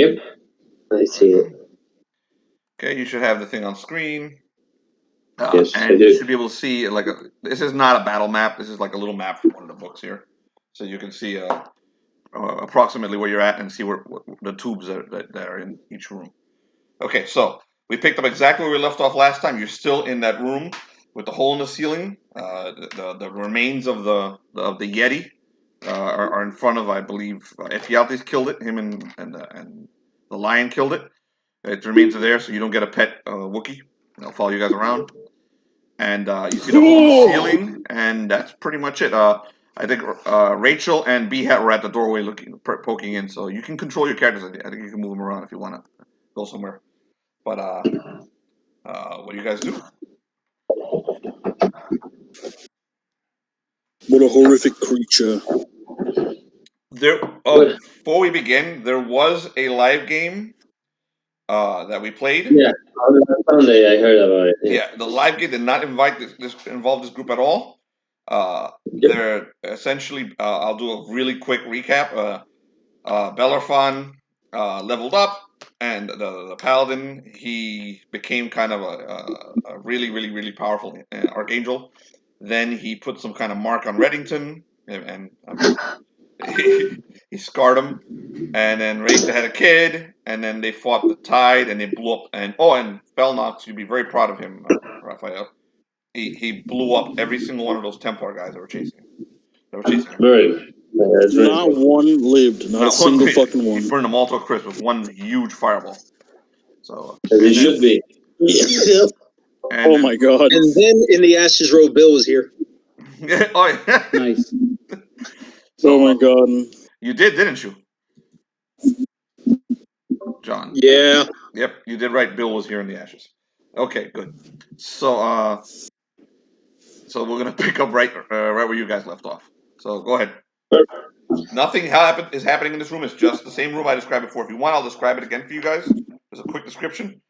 Yep, I see it. Okay, you should have the thing on screen. Yes, I and do. you should be able to see this is not a battle map. This is like a little map from one of the books here, so you can see approximately where you're at and see what the tubes that are in each room. Okay, so we picked up exactly where we left off last time. You're still in that room with the hole in the ceiling. The remains of the Yeti are in front of, I believe, Ephialtes killed it. Him and the lion killed it. Its remains are there, so you don't get a pet Wookiee. They'll follow you guys around. And you see the hole in the ceiling, and that's pretty much it. I think Rachael and Beehat were at the doorway poking in, so you can control your characters. I think you can move them around if you want to go somewhere. But what do you guys do? What a horrific creature. Before we begin, there was a live game that we played. Yeah, on Sunday I heard about it. Yeah, the live game did not involve this group at all. Yep. They're essentially, I'll do a really quick recap. Bellerfon leveled up, and the paladin, he became kind of a really, really, really powerful archangel. Then he put some kind of mark on Reddington, and he scarred him. And then Rachael had a kid, and then they fought the tide, and they blew up. And Felnox, you'd be very proud of him, Raphael. He blew up every single one of those Templar guys that were chasing him. Very. Not one lived. Not a single fucking one. He burned them all to a crisp with one huge fireball. So as it should be. Oh my god. And then in the Ashes Row, Bill was here. Oh yeah. Nice. Oh my god. You did, didn't you, John? Yeah. Yep, you did right. Bill was here in the Ashes. Okay, good. So so we're gonna pick up right where you guys left off. So go ahead. Nothing is happening in this room. It's just the same room I described before. If you want, I'll describe it again for you guys. There's a quick description.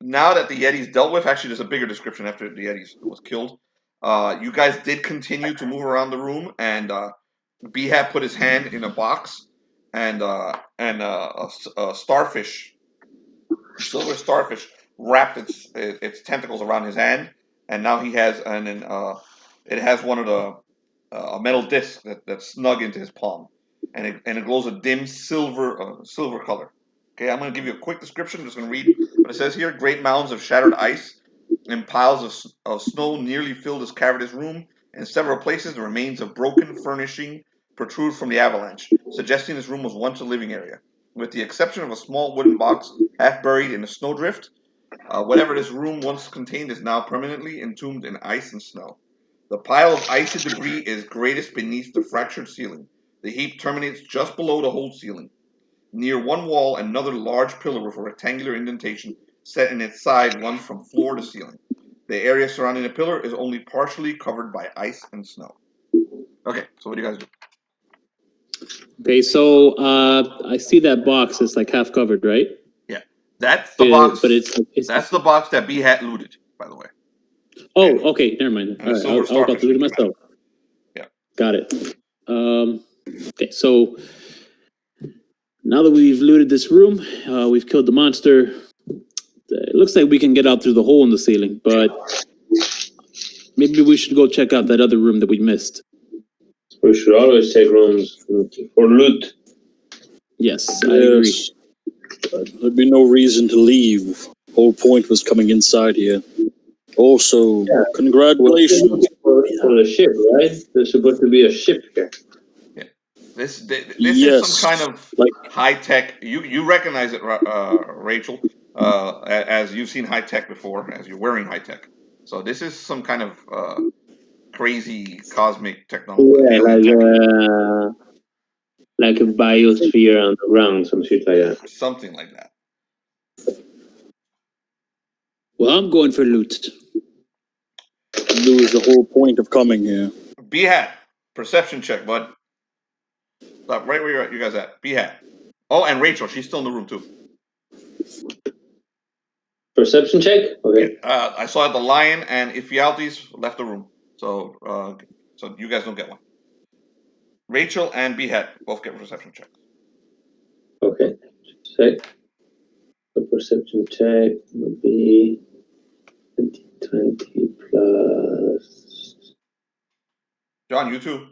Now that the Yeti's dealt with, actually, there's a bigger description after the Yeti's was killed. You guys did continue to move around the room, and Beehat put his hand in a box, and a starfish, silver starfish, wrapped its tentacles around his hand, and now he has it has one of the a metal disc that's snug into his palm, and it glows a dim silver color. Okay, I'm going to give you a quick description. I'm just going to read what it says here. Great mounds of shattered ice and piles of snow nearly filled this cavernous room. In several places, the remains of broken furnishing protrude from the avalanche, suggesting this room was once a living area. With the exception of a small wooden box half buried in a snowdrift, whatever this room once contained is now permanently entombed in ice and snow. The pile of icy debris is greatest beneath the fractured ceiling. The heap terminates just below the whole ceiling. Near one wall, another large pillar with a rectangular indentation set in its side runs from floor to ceiling. The area surrounding the pillar is only partially covered by ice and snow. Okay, so what do you guys do? Okay, so I see that box. It's like half covered, right? Yeah, that's the box. But it's that's the box that Beehat looted, by the way. Oh, okay, never mind. All right, I'll about to loot it myself. Yeah, got it. Okay, so now that we've looted this room, we've killed the monster. It looks like we can get out through the hole in the ceiling, but maybe we should go check out that other room that we missed. We should always take rooms for loot. Yes, I agree. There'd be no reason to leave. Whole point was coming inside here. Also, congratulations. For the ship, right? There's supposed to be a ship here. Yeah. This is some kind of high tech. You recognize it, Rachael, as you've seen high tech before, as you're wearing high tech. So this is some kind of crazy cosmic technology. Yeah, like a biosphere underground, some shit like that. Something like that. Well, I'm going for loot. Loot is the whole point of coming here. Beehat, perception check, bud. Stop right where you guys at. Beehat. Oh, and Rachael, she's still in the room too. Perception check? Okay. Yeah, I saw the lion and Ephialtes left the room. So so you guys don't get one. Rachael and Beehat both get perception checks. Okay. check. The perception check would be 20 plus. John, you too.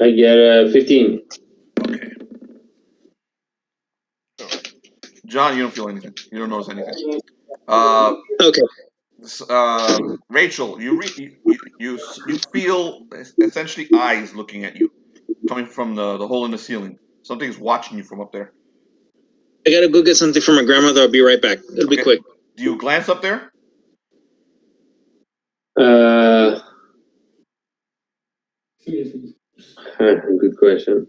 I get 15. Okay. John, you don't feel anything. You don't notice anything. Okay. Rachel, you feel essentially eyes looking at you, coming from the hole in the ceiling. Something's watching you from up there. I gotta go get something from my grandmother. I'll be right back. It'll be quick. Do you glance up there? Good question.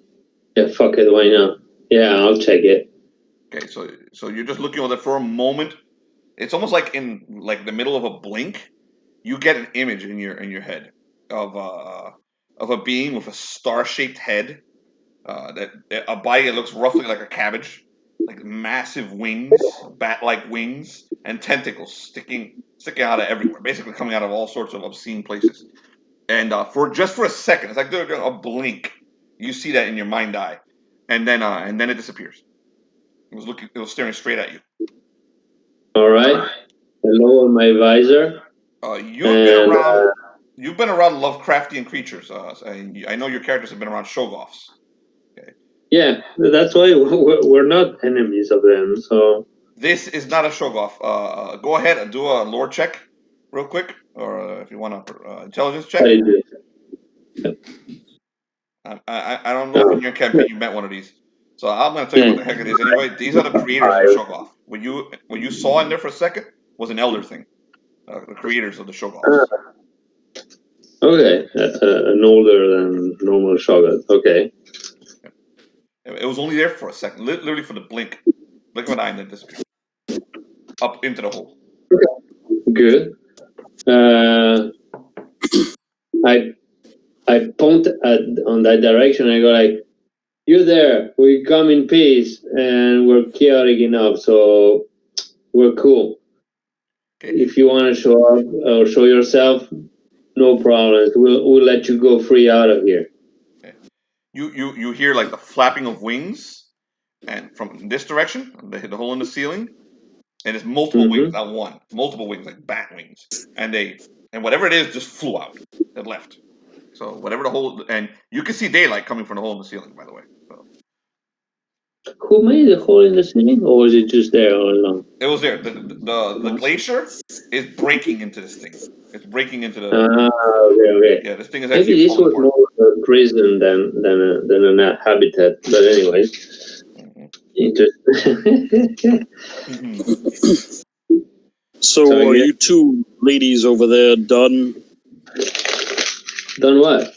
Yeah, fuck it, why not? Yeah, I'll check it. Okay, so you're just looking over there for a moment. It's almost like in the middle of a blink, you get an image in your head of a being with a star-shaped head, that a body that looks roughly like a cabbage, like massive wings, bat-like wings, and tentacles sticking out of everywhere, basically coming out of all sorts of obscene places. And for a second, it's like a blink. You see that in your mind eye, and then it disappears. It was staring straight at you. All right. Hello, my visor. You've been around Lovecraftian creatures. I know your characters have been around Shoggoths. Okay. Yeah, that's why we're not enemies of them. So this is not a Shoggoth. Go ahead and do a lore check, real quick, or if you want to intelligence check. I do. I don't know if in your campaign you met one of these. So I'm going to tell you what the heck it is anyway. These are the creators of the Shoggoth. What you saw in there for a second was an elder thing. The creators of the Shoggoths. Okay, an older than normal Shoggoth. Okay. It was only there for a second, literally for the blink of an eye, and then disappeared up into the hole. Good. I point on that direction. I go like, "You there? We come in peace, and we're chaotic enough, so we're cool. Okay. If you want to show up or show yourself, no problems. We'll let you go free out of here." Okay. You hear like the flapping of wings, and from this direction, the hole in the ceiling, and it's multiple wings, not one, multiple wings, like bat wings, and whatever it is just flew out. It left. So whatever the hole, and you can see daylight coming from the hole in the ceiling, by the way. So. Who made the hole in the ceiling, or was it just there all along? It was there. The glacier is breaking into this thing. It's breaking into the. Okay. Yeah, this thing is actually. Maybe this was more of a prison than a habitat. But anyway, interesting. So are you two ladies over there done? Done what?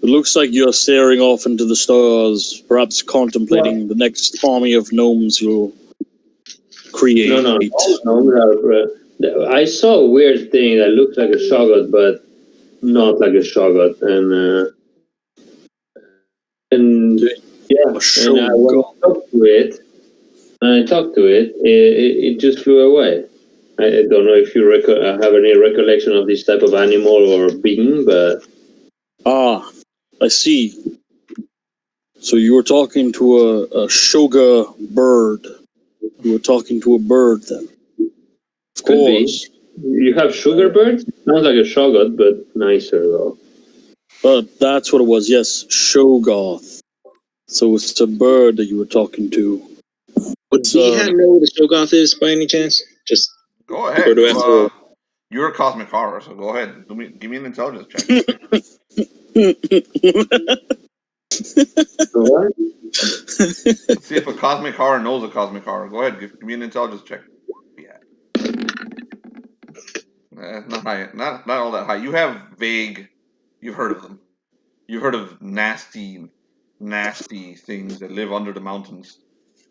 It looks like you're staring off into the stars, perhaps contemplating the next army of gnomes you'll create. No. I saw a weird thing that looked like a Shoggoth, but not like a Shoggoth. And I talked to it, it just flew away. I don't know if you have any recollection of this type of animal or being, but... I see. So you were talking to a Shoga bird. You were talking to a bird then. Of course. You have sugar birds? Sounds like a Shoggoth, but nicer though. That's what it was, yes. Shoggoth. So it's a bird that you were talking to. Would Beehat know what a Shoggoth is by any chance? Just go ahead. You're a cosmic horror, so go ahead. Give me an intelligence check. What? Let's see if a cosmic horror knows a cosmic horror. Go ahead, give me an intelligence check. Yeah. Not high. Not all that high. You have vague. You've heard of them. You've heard of nasty things that live under the mountains,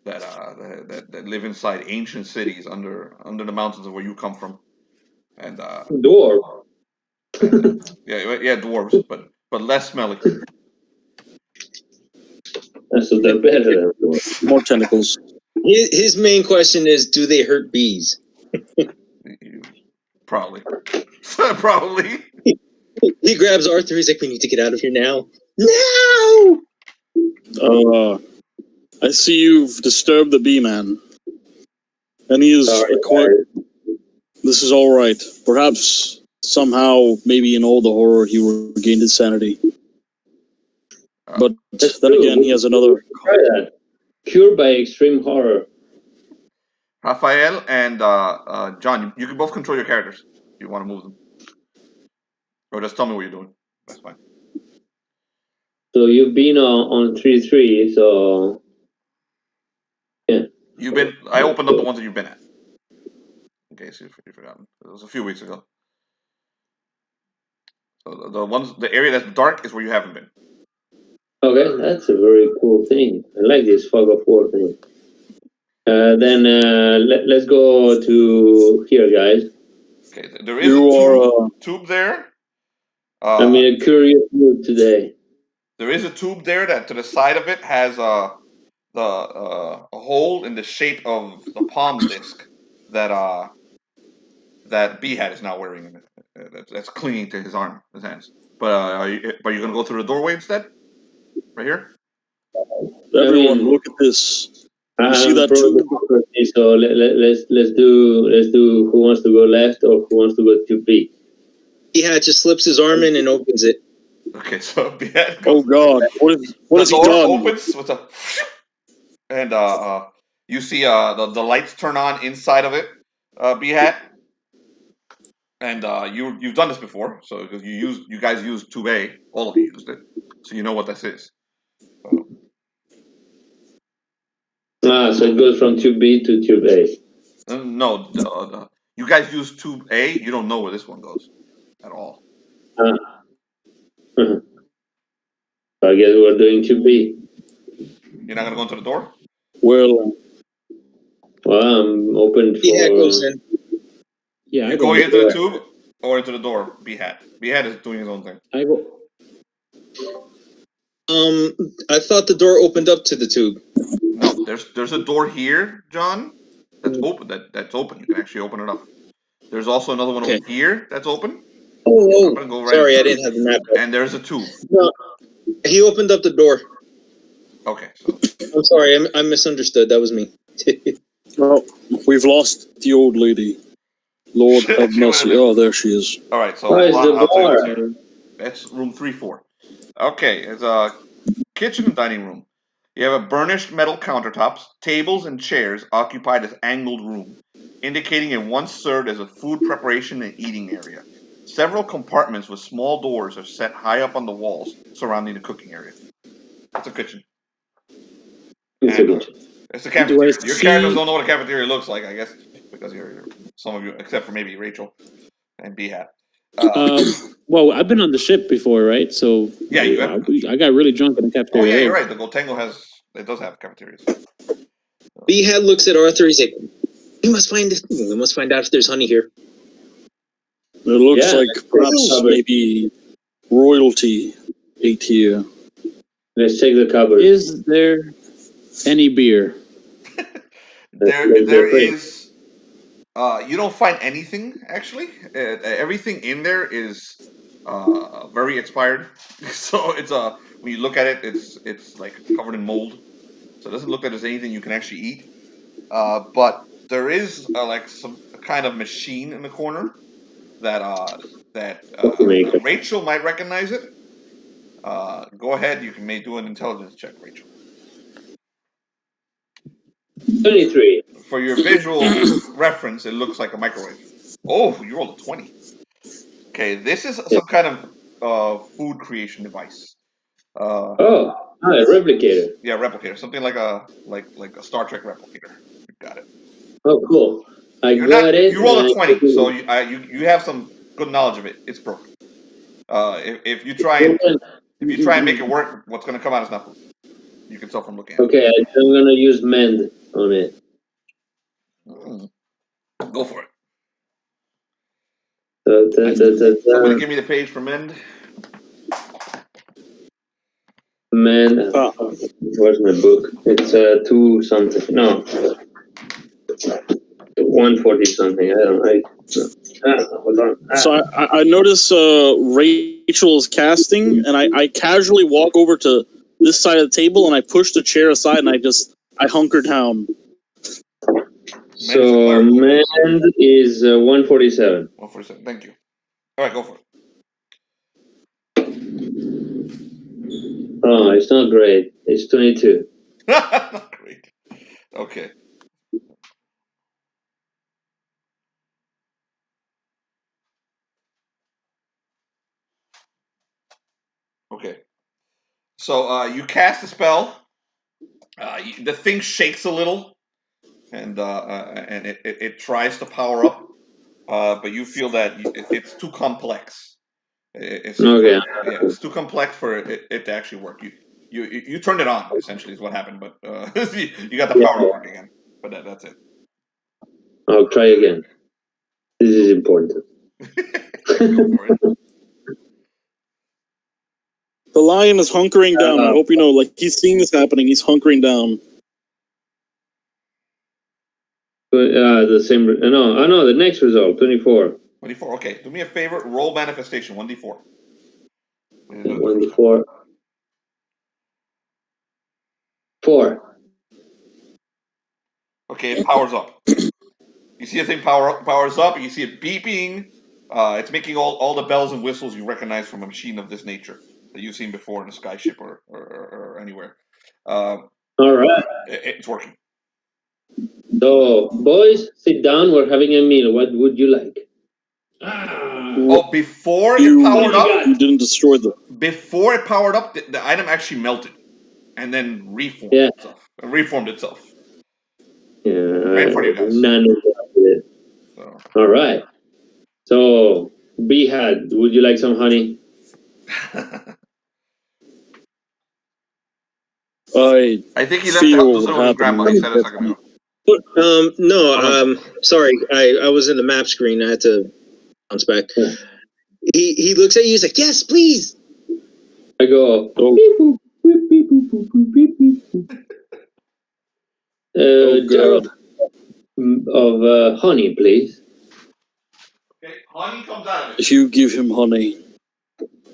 that live inside ancient cities under the mountains of where you come from, and dwarf. Yeah, dwarves, but less smelly. So they're better than dwarves. More tentacles. His main question is, do they hurt bees? Probably. Probably. He grabs Arthur. He's like, "We need to get out of here now." No! I see you've disturbed the bee-man. And he is This is all right. Perhaps somehow, maybe in all the horror, he regained his sanity. But then again, he has another. Try that. Cured by extreme horror. Raphael and John, you can both control your characters if you want to move them. Or just tell me what you're doing. That's fine. So you've been on 3-3, so yeah. I opened up the ones that you've been at. In case you've forgotten. It was a few weeks ago. So the area that's dark is where you haven't been. Okay, that's a very cool thing. I like this fog of war thing. Then let's go to here, guys. Okay, there is a tube there. I'm in a curious mood today. There is a tube there that to the side of it has a hole in the shape of the palm disc that Beehat is now wearing. That's clinging to his hands. But are you gonna go through the doorway instead? Right here. Everyone, look at this. You see that tube? So let's do who wants to go left or who wants to go to B. Beehat just slips his arm in and opens it. Okay, so Beehat. Oh God! What has he done? The door opens with a, and you see the lights turn on inside of it, Beehat. And you've done this before, so because you guys used tube A, all of you used it, so you know what this is. So it goes from tube B to tube A. No, you guys use tube A. You don't know where this one goes at all. So I guess we're doing tube B. You're not gonna go into the door? Well, I'm open for. Beehat goes in. Yeah, you going into the tube or into the door? Beehat. Beehat is doing his own thing. I go. I thought the door opened up to the tube. No, there's a door here, John. That's open. That's open. You can actually open it up. There's also another one over here that's open. Oh, go right sorry, I didn't have the map. And there's a tube. No, he opened up the door. Okay. So. I'm sorry, I misunderstood. That was me. Well, we've lost the old lady. Lord have mercy. Oh, there she is. All right, so that's room 3-4. Okay, it's a kitchen and dining room. You have a burnished metal countertops, tables, and chairs occupy this angled room, indicating it once served as a food preparation and eating area. Several compartments with small doors are set high up on the walls surrounding the cooking area. It's a kitchen. It's a cafeteria. Your characters don't know what a cafeteria looks like, I guess, because you're some of you, except for maybe Rachael and Beehat. Well, I've been on the ship before, right? So yeah, you have. I got really drunk in the cafeteria. Oh yeah, you're right. The Gotengo does have cafeterias. Beehat looks at Arthur. He's like, "We must find out if there's honey here." It looks like perhaps maybe royalty ate here. Let's check the cupboard. Is there any beer? There is. You don't find anything actually. Everything in there is very expired. So it's when you look at it, it's like covered in mold. So it doesn't look like there's anything you can actually eat. But there is like some kind of machine in the corner that Rachael might recognize it. Go ahead. You may do an intelligence check, Rachael. 23. For your visual reference, it looks like a microwave. Oh, you rolled a 20. Okay, this is some kind of food creation device. A replicator. Yeah, replicator. Something like a Star Trek replicator. You got it. Oh, cool. You rolled a 20, so you have some good knowledge of it. It's broken. If you try and make it work, what's going to come out is nothing. You can tell from looking at it. Okay, I'm going to use mend on it. Go for it. Somebody give me the page for mend. Mend. Where's my book? It's 2 something. No. 140 something. I don't know. Hold on. So I notice Ray Rachael is casting, and I casually walk over to this side of the table, and I push the chair aside, and I hunker down. So Mend is 147. 147. Thank you. All right, go for it. Oh, it's not great. It's 22. Not great. Okay. Okay. So you cast a spell. The thing shakes a little, and it tries to power up, but you feel that it's too complex. It's Okay. Yeah, it's too complex for it to actually work. You turned it on, essentially, is what happened, but you got the power to work again. But that's it. I'll try again. This is important. Go for it. The lion is hunkering down. I hope you know, like, he's seeing this happening. He's hunkering down. The same. No, the next result, 24. 24. Okay, do me a favor. Roll manifestation. 1d4. 1d4. 4. Okay, it powers up. You see the thing powers up. You see it beeping. It's making all the bells and whistles you recognize from a machine of this nature that you've seen before in a skyship or anywhere. All right. It's working. So, boys, sit down. We're having a meal. What would you like? Oh, before it powered up, you didn't destroy them. Before it powered up, the item actually melted and then reformed itself. Reformed itself. Yeah, Right in front of you guys. None of that. So. All right. So, Beehat, would you like some honey? I think he left the house with his grandma. He said a second ago. No, sorry. I was in the map screen. I had to bounce back. Yeah. He looks at you. He's like, "Yes, please." I go. Oh. Jar of honey, please. Okay, honey comes out of it. If you give him honey,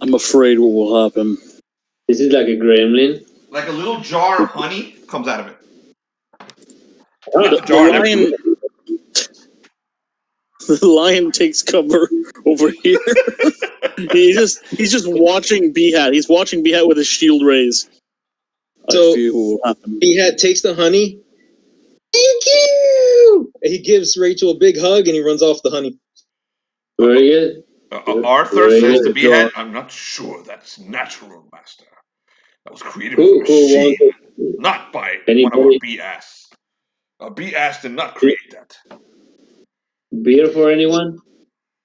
I'm afraid what will happen. This is like a gremlin. Like a little jar of honey comes out of it. The lion takes cover over here. he's just watching Beehat. He's watching Beehat with his shield raised. So Beehat takes the honey. Thank you. And he gives Rachael a big hug and he runs off the honey. Very good. Arthur says to Beehat, "I'm not sure that's natural, Master. That was created by a machine, not by one of our BS. A BS did not create that." Beer for anyone?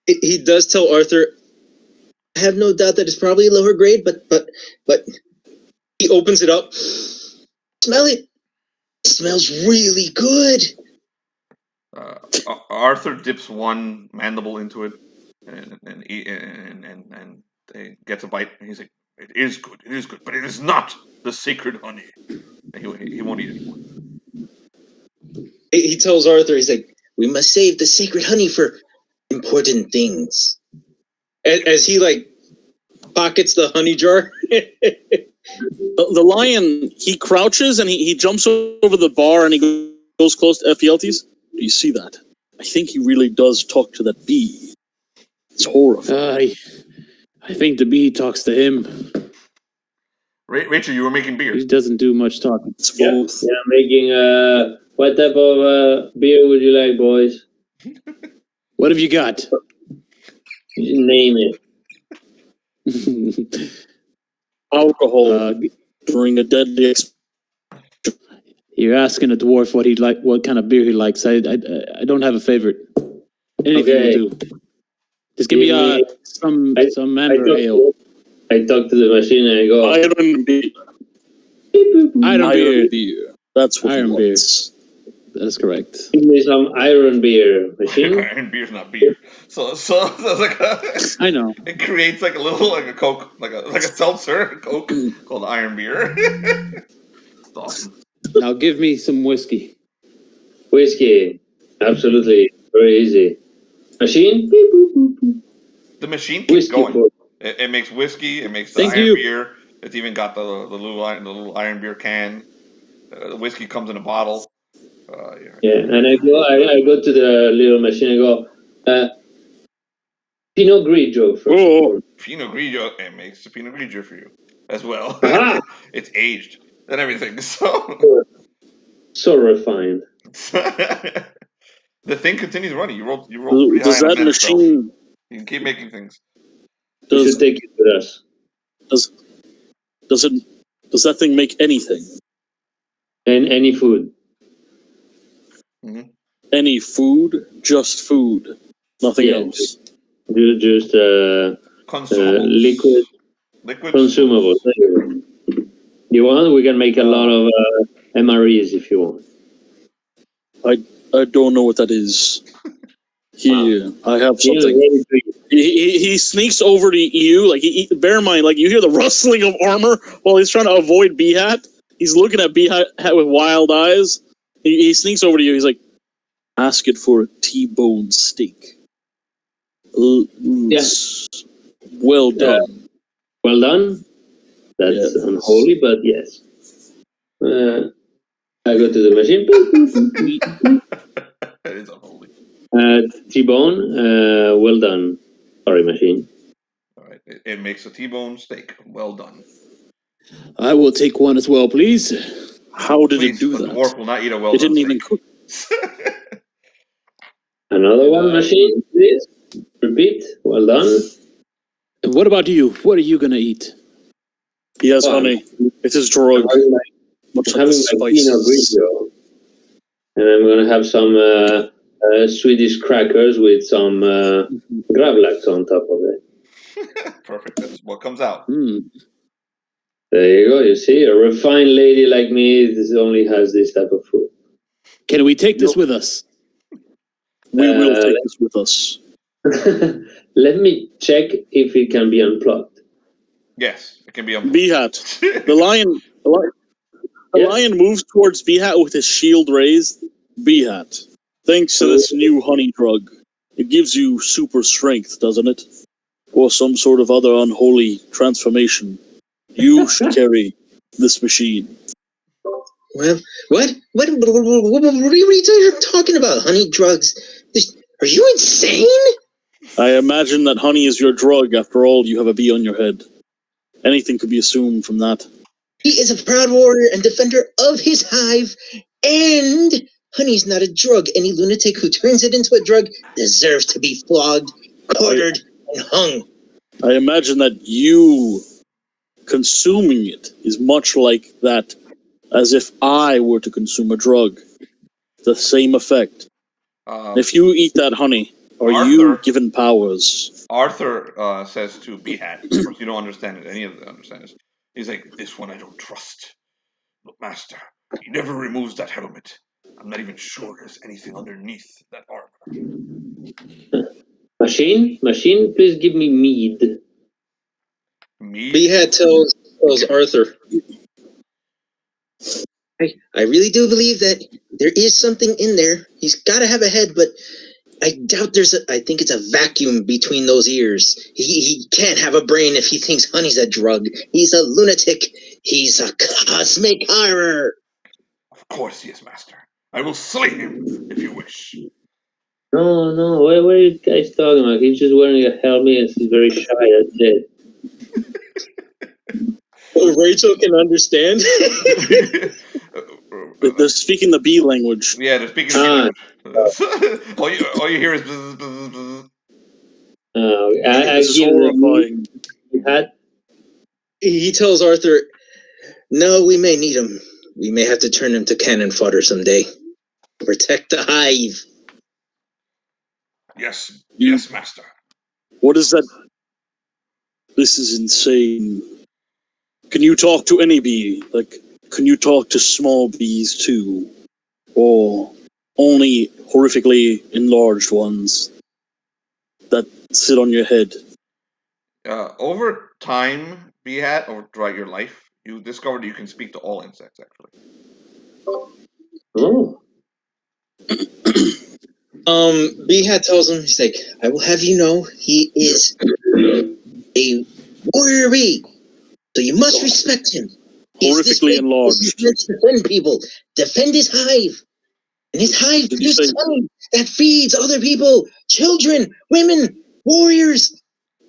He does tell Arthur, "I have no doubt that it's probably lower grade, but he opens it up. Smell it. It smells really good." Arthur dips one mandible into it and gets a bite. And he's like, it is good, but it is not the sacred honey." And he won't eat anymore. He tells Arthur, he's like, "We must save the sacred honey for important things." As he like pockets the honey jar. The lion, he crouches and he jumps over the bar and he goes close to Ephialtes. Do you see that? I think he really does talk to that bee. It's horrifying. I think the bee talks to him. Rachel, you were making beer. He doesn't do much talking. Yeah, making what type of beer would you like, boys? What have you got? You name it. Alcohol during a deadly experience. You're asking a dwarf what kind of beer he likes. I don't have a favorite. Anything will do. Just give me some mandarin ale. I talk to the machine and I go, Iron beer. Iron beer. That's what Iron beer. That is correct. Give me some iron beer, machine. Iron beer's not beer. So like I know. It creates like a little like a Coke, like a seltzer Coke called Iron Beer. It's awesome. Now give me some whiskey. Whiskey, absolutely, very easy. Machine. The machine keeps going. It makes whiskey. It makes Thank iron you. beer. It's even got the little iron beer can. The whiskey comes in a bottle. Yeah, and I go to the little machine. I go, Pinot Grigio first. Oh, Pinot Grigio. It makes the Pinot Grigio for you as well. Aha! It's aged and everything. So So refined. the thing continues running. You roll pretty does high on that a med spell. machine You can keep making things. We does should take it with us. does that thing make anything? And any food. Any food? Just food. Nothing Yeah. else. Just Consumables. liquid consumables. You want? We can make a lot of MREs if you want. I don't know what that is. Here, I have something. He sneaks over to you, like bear in mind, like you hear the rustling of armor while he's trying to avoid Beehat. He's looking at Beehat with wild eyes. He sneaks over to you. He's like, "Ask it for a T-bone steak." Yes. Well done. Well done. That's Yes. unholy, but yes. I go to the machine. It is unholy. T-bone. Well done. Sorry, machine. All right. It makes a T-bone steak. Well done. I will take one as well, please. How did Please, it do a that? dwarf will not eat a well It done didn't even steak. cook. Another one, machine, please. Repeat. Well done. And what about you? What are you gonna eat? He has honey. It's his drug. Much like having the my Pinot spices. Grigio, and I'm gonna have some Swedish crackers with some gravlax on top of it. Perfect. That's what comes out. There you go. You see, a refined lady like me only has this type of food. Can we take this with us? We will take this with us. Let me check if it can be unplugged. Yes, it can be unplugged. Beehat. The lion moves towards Beehat with his shield raised. Beehat. Thanks to this new honey drug, it gives you super strength, doesn't it? Or some sort of other unholy transformation. You should carry this machine. Well, what are you talking about? Honey drugs? Are you insane? I imagine that honey is your drug. After all, you have a bee on your head. Anything could be assumed from that. He is a proud warrior and defender of his hive, and honey's not a drug. Any lunatic who turns it into a drug deserves to be flogged, quartered, and hung. I imagine that you consuming it is much like that, as if I were to consume a drug. The same effect. If you eat that honey, are you given powers? Arthur says to Beehat, of course you don't understand it, any of them understand this. He's like, this one I don't trust. But master, he never removes that helmet. I'm not even sure there's anything underneath that armor. Machine, please give me mead. Mead? Beehat tells Arthur, I really do believe that there is something in there. He's got to have a head, but I doubt I think it's a vacuum between those ears. He can't have a brain if he thinks honey's a drug. He's a lunatic. He's a cosmic horror. Of course he is, master. I will slay him, if you wish. No, what are you guys talking about? He's just wearing a helmet and he's very shy, that's it. Well, Rachel can understand. They're speaking the bee language. Yeah, they're speaking the bee language. all you hear is bzz, bzz, bzz. This is horrifying. He tells Arthur, no, we may need him. We may have to turn him to cannon fodder someday. Protect the hive. Yes, master. What is that? This is insane. Can you talk to any bee? Like, can you talk to small bees too? Or only horrifically enlarged ones that sit on your head? Over time, Beehat, or throughout your life, you discovered you can speak to all insects, actually. Oh. Beehat tells him, he's like, I will have you know, he is a warrior bee, so you must respect him. Horrifically enlarged. He's meant to defend people, defend his hive. And his hive produces honey that feeds other people, children, women, warriors.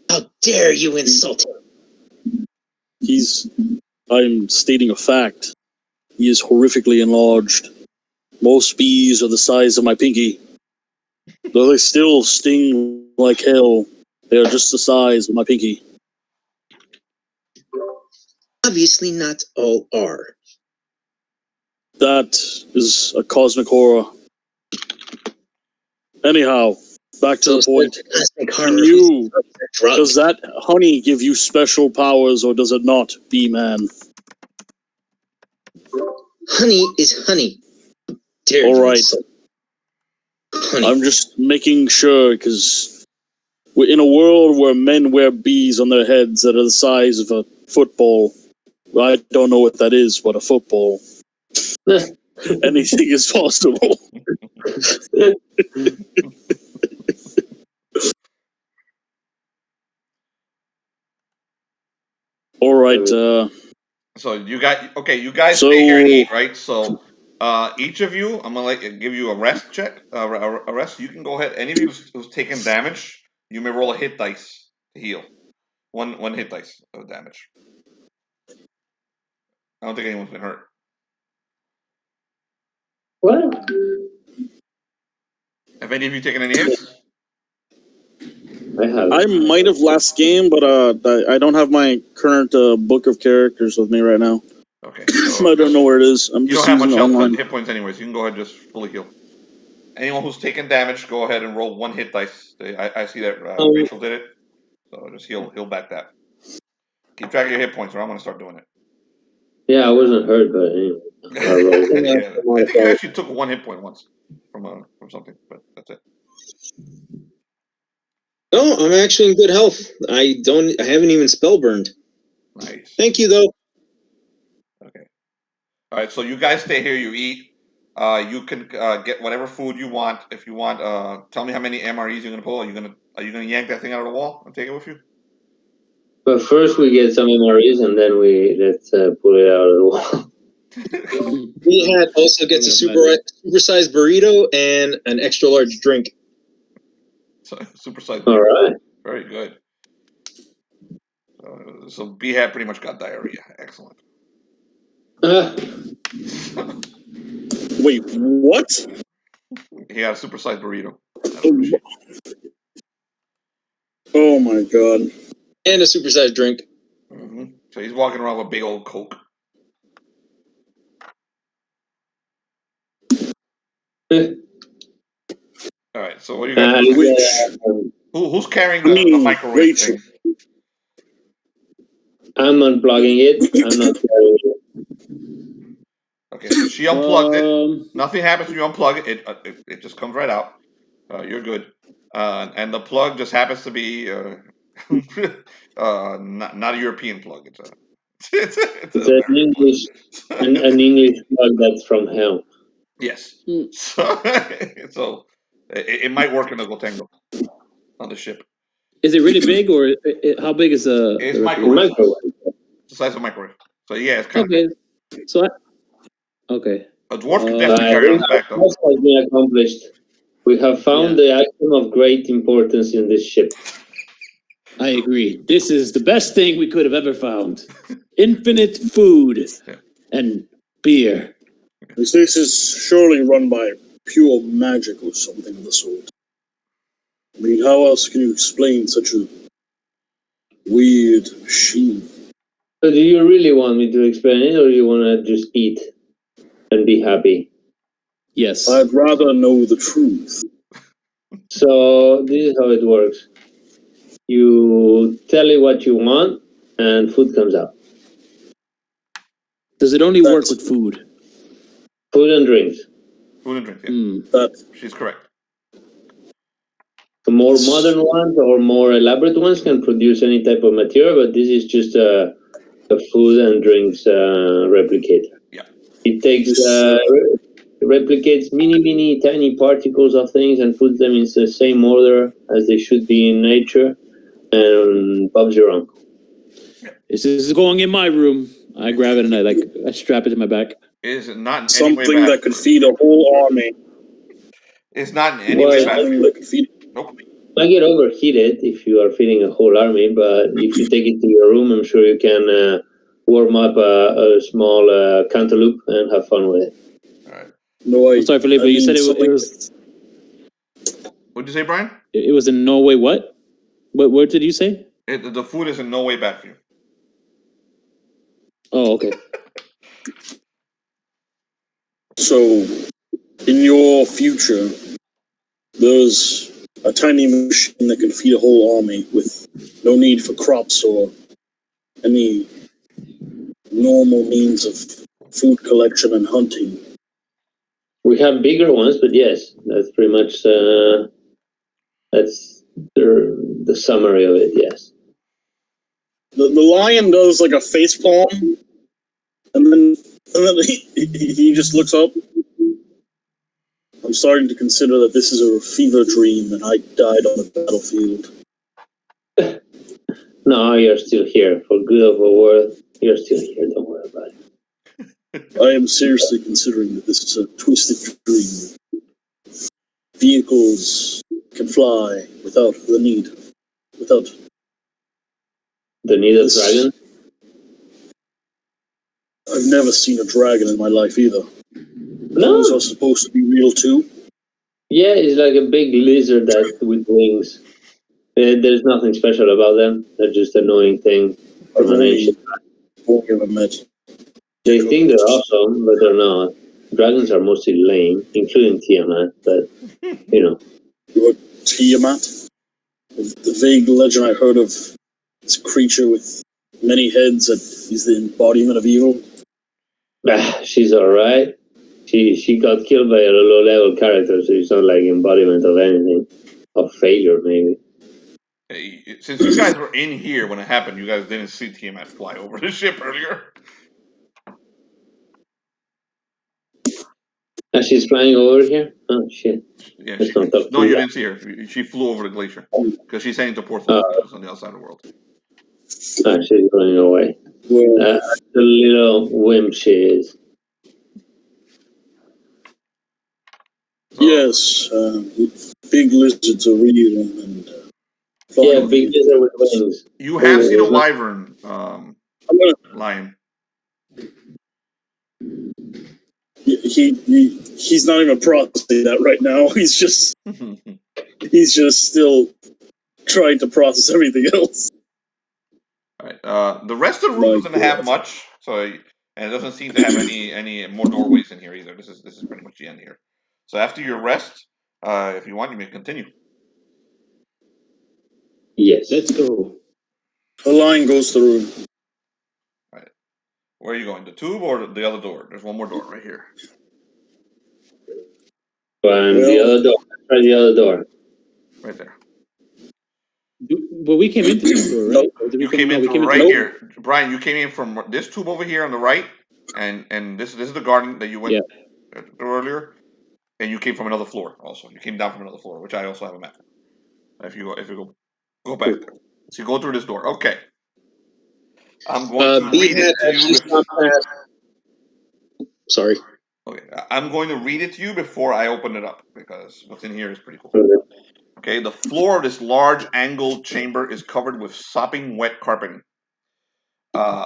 How dare you insult him? I'm stating a fact. He is horrifically enlarged. Most bees are the size of my pinky. Though they still sting like hell, they are just the size of my pinky. Obviously not all are. That is a cosmic horror. Anyhow, back to the point. Does that honey give you special powers or does it not, Bee-Man? Honey is honey. All right. I'm just making sure because we're in a world where men wear bees on their heads that are the size of a football. I don't know what that is, but a football. Anything is possible. All right. So you guys stay here and eat, right? So each of you, I'm gonna give you a rest check. A rest. You can go ahead. Any of you who's taken damage, you may roll a hit dice to heal. One hit dice of damage. I don't think anyone's been hurt. What? Have any of you taken any hits? I might have last game, but I don't have my current book of characters with me right now. Okay. So I don't know where it is. I'm just don't have using much hit points anyways. You can go ahead and just fully heal. Anyone who's taken damage, go ahead and roll one hit dice. I see that Rachael did it. So just heal back that. Keep track of your hit points or I'm going to start doing it. Yeah, I wasn't hurt, but anyway. I think you actually took one hit point once from something, but that's it. No, I'm actually in good health. I haven't even spell burned. Nice. Thank you, though. Okay. All right, so you guys stay here, you eat. You can get whatever food you want. If you want, tell me how many MREs you're going to pull. Are you going to yank that thing out of the wall and take it with you? But first we get some MREs and then let's pull it out of the wall. Beehat also gets a supersized burrito and an extra large drink. Supersized. All right. Very good. So Beehat pretty much got diarrhea. Excellent. Wait, what? He got a supersized burrito. Oh my god. And a supersized drink. Mm-hmm. So he's walking around with a big old Coke. All right, so what do you guys do? Who's carrying the microwave thing? I'm unplugging it. I'm not carrying it. Okay, so she unplugged it. Nothing happens when you unplug it. It just comes right out. You're good. And the plug just happens to be not a European plug. It's an English an English plug that's from hell. Yes. So it might work in a Gotengo on the ship. Is it really big, or how big is the? It's microwave. It's the size of a microwave. So yeah, it's kind of big. So okay. A dwarf can definitely carry on his back, though. What has been accomplished? We have found the item of great importance in this ship. I agree. This is the best thing we could have ever found. Infinite food and beer. This place is surely run by pure magic or something of the sort. I mean, how else can you explain such a weird machine? So do you really want me to explain it, or you want to just eat and be happy? Yes. I'd rather know the truth. So this is how it works. You tell it what you want, and food comes out. Does it only work with food? Food and drinks. Food and drinks, yeah. She's correct. The more modern ones or more elaborate ones can produce any type of material, but this is just a food and drinks replicator. Yeah. It takes replicates mini tiny particles of things and puts them in the same order as they should be in nature, and Bob's your uncle. This is going in my room. I grab it and I strap it to my back. Is it not in Something any way that could feed a whole army. It's not in any way bad. Something that could feed. Nope. Might get overheated if you are feeding a whole army, but if you take it to your room, I'm sure you can warm up a small cantaloupe and have fun with it. All right. No, I'm sorry, Felipe, you said it was... What'd you say, Brian? It was in no way what? What word did you say? The food is in no way bad for you. Oh, okay. So, in your future, there's a tiny machine that can feed a whole army with no need for crops or any normal means of food collection and hunting. We have bigger ones, but yes, that's pretty much that's the summary of it. Yes. The lion does like a face palm, and then he just looks up. I'm starting to consider that this is a fever dream, and I died on the battlefield. No, you're still here. For good or for worse, you're still here. Don't worry about it. I am seriously considering that this is a twisted dream. Vehicles can fly without the need of dragon. I've never seen a dragon in my life either. No. Those are supposed to be real too. Yeah, it's like a big lizard that with wings. There's nothing special about them. They're just annoying thing from an ancient. Ever met. They think they're awesome, but they're not. Dragons are mostly lame, including Tiamat. But you know, Tiamat, the vague legend I heard of this creature with many heads that is the embodiment of evil. She's all right. She got killed by a low-level character, so she's not like embodiment of anything, of failure maybe. Hey, since you guys were in here when it happened, you guys didn't see Tiamat fly over the ship earlier. And she's flying over here? Oh, shit. Yeah, no, you didn't see her. She flew over the glacier because she's heading to Porthos, which is on the outside of the world. She's running away. The little wimp she is. Yes, big lizards are real and yeah, big lizard with wings. You have seen a wyvern, lion. He's not even processing that right now. He's just still trying to process everything else. All right. The rest of the room doesn't have much, and it doesn't seem to have any more doorways in here either. This is pretty much the end here. So after your rest, if you want, you may continue. Yes. Let's go. The line goes through. All right. Where are you going? The tube or the other door? There's one more door right here. And the other door. Try the other door. Right there. But we came into this door, right? You came in right here. Brian, you came in from this tube over here on the right, and this is the garden that you went through earlier, and you came from another floor also. You came down from another floor, which I also have a map. If you go back there. So you go through this door. Okay. I'm going to read it to you. Sorry. Okay. I'm going to read it to you before I open it up because what's in here is pretty cool. Okay, the floor of this large angled chamber is covered with sopping wet carpeting.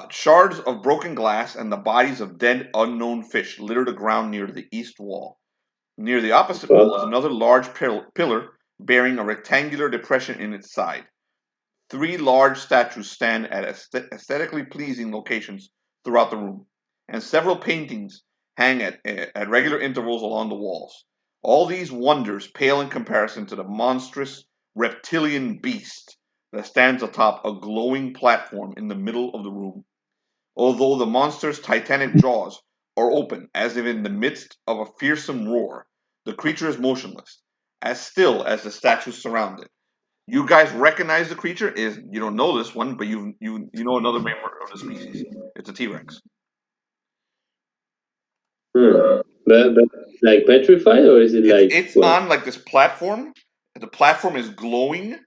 Shards of broken glass and the bodies of dead unknown fish litter the ground near the east wall. Near the opposite wall is another large pillar bearing a rectangular depression in its side. 3 large statues stand at aesthetically pleasing locations throughout the room, and several paintings hang at regular intervals along the walls. All these wonders pale in comparison to the monstrous reptilian beast that stands atop a glowing platform in the middle of the room. Although the monster's titanic jaws are open as if in the midst of a fearsome roar, the creature is motionless, as still as the statues surround it. You guys recognize the creature? You don't know this one, but you know another member of the species. It's a T-Rex. But like petrified, or is it it's on like this platform. The platform is glowing,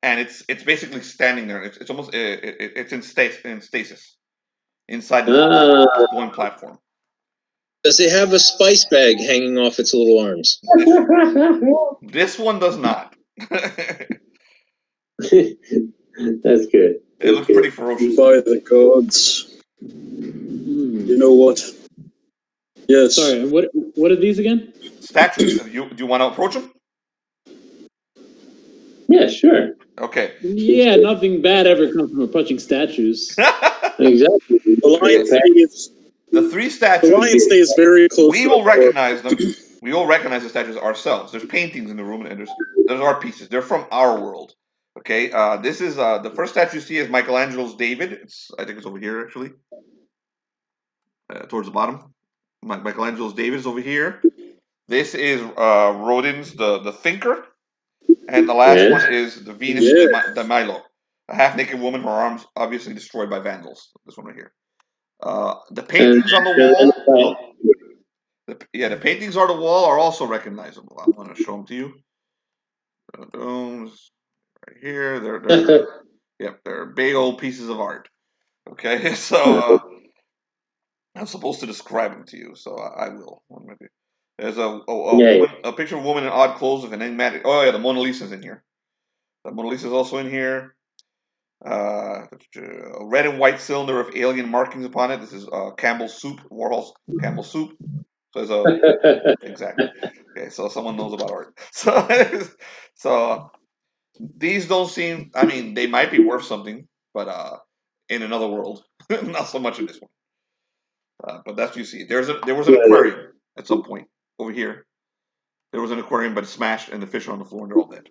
and it's basically standing there. It's almost it's in stasis inside this glowing platform. Does it have a spice bag hanging off its little arms? This one does not. That's good. It looks pretty ferocious. By the gods. You know what? Yes. Sorry, what are these again? Statues. Do you want to approach them? Yeah, sure. Okay. Yeah, nothing bad ever comes from approaching statues. Exactly. The lion stays. The three statues. The lion stays very close. We will recognize them. We all recognize the statues ourselves. There's paintings in the room, and there's art pieces. They're from our world. Okay. This is the first statue you see is Michelangelo's David. I think it's over here actually, towards the bottom. Michelangelo's David is over here. This is Rodin's the Thinker, and the last one is the Venus de Milo, a half-naked woman, her arms obviously destroyed by vandals. This one right here. The paintings on the wall. The paintings on the wall are also recognizable. I want to show them to you. Right here, they're big old pieces of art. Okay, so I'm supposed to describe them to you, so I will. There's a picture of a woman in odd clothes with an enigmatic. Oh yeah, the Mona Lisa's in here. The Mona Lisa's also in here. A red and white cylinder of alien markings upon it. This is Campbell's soup, Warhol's Campbell's soup. So exactly. Okay, so someone knows about art. So these don't seem. I mean, they might be worth something, but in another world, not so much in this one. But that's what you see. There was an aquarium at some point over here. There was an aquarium, but it smashed, and the fish are on the floor, and they're all dead.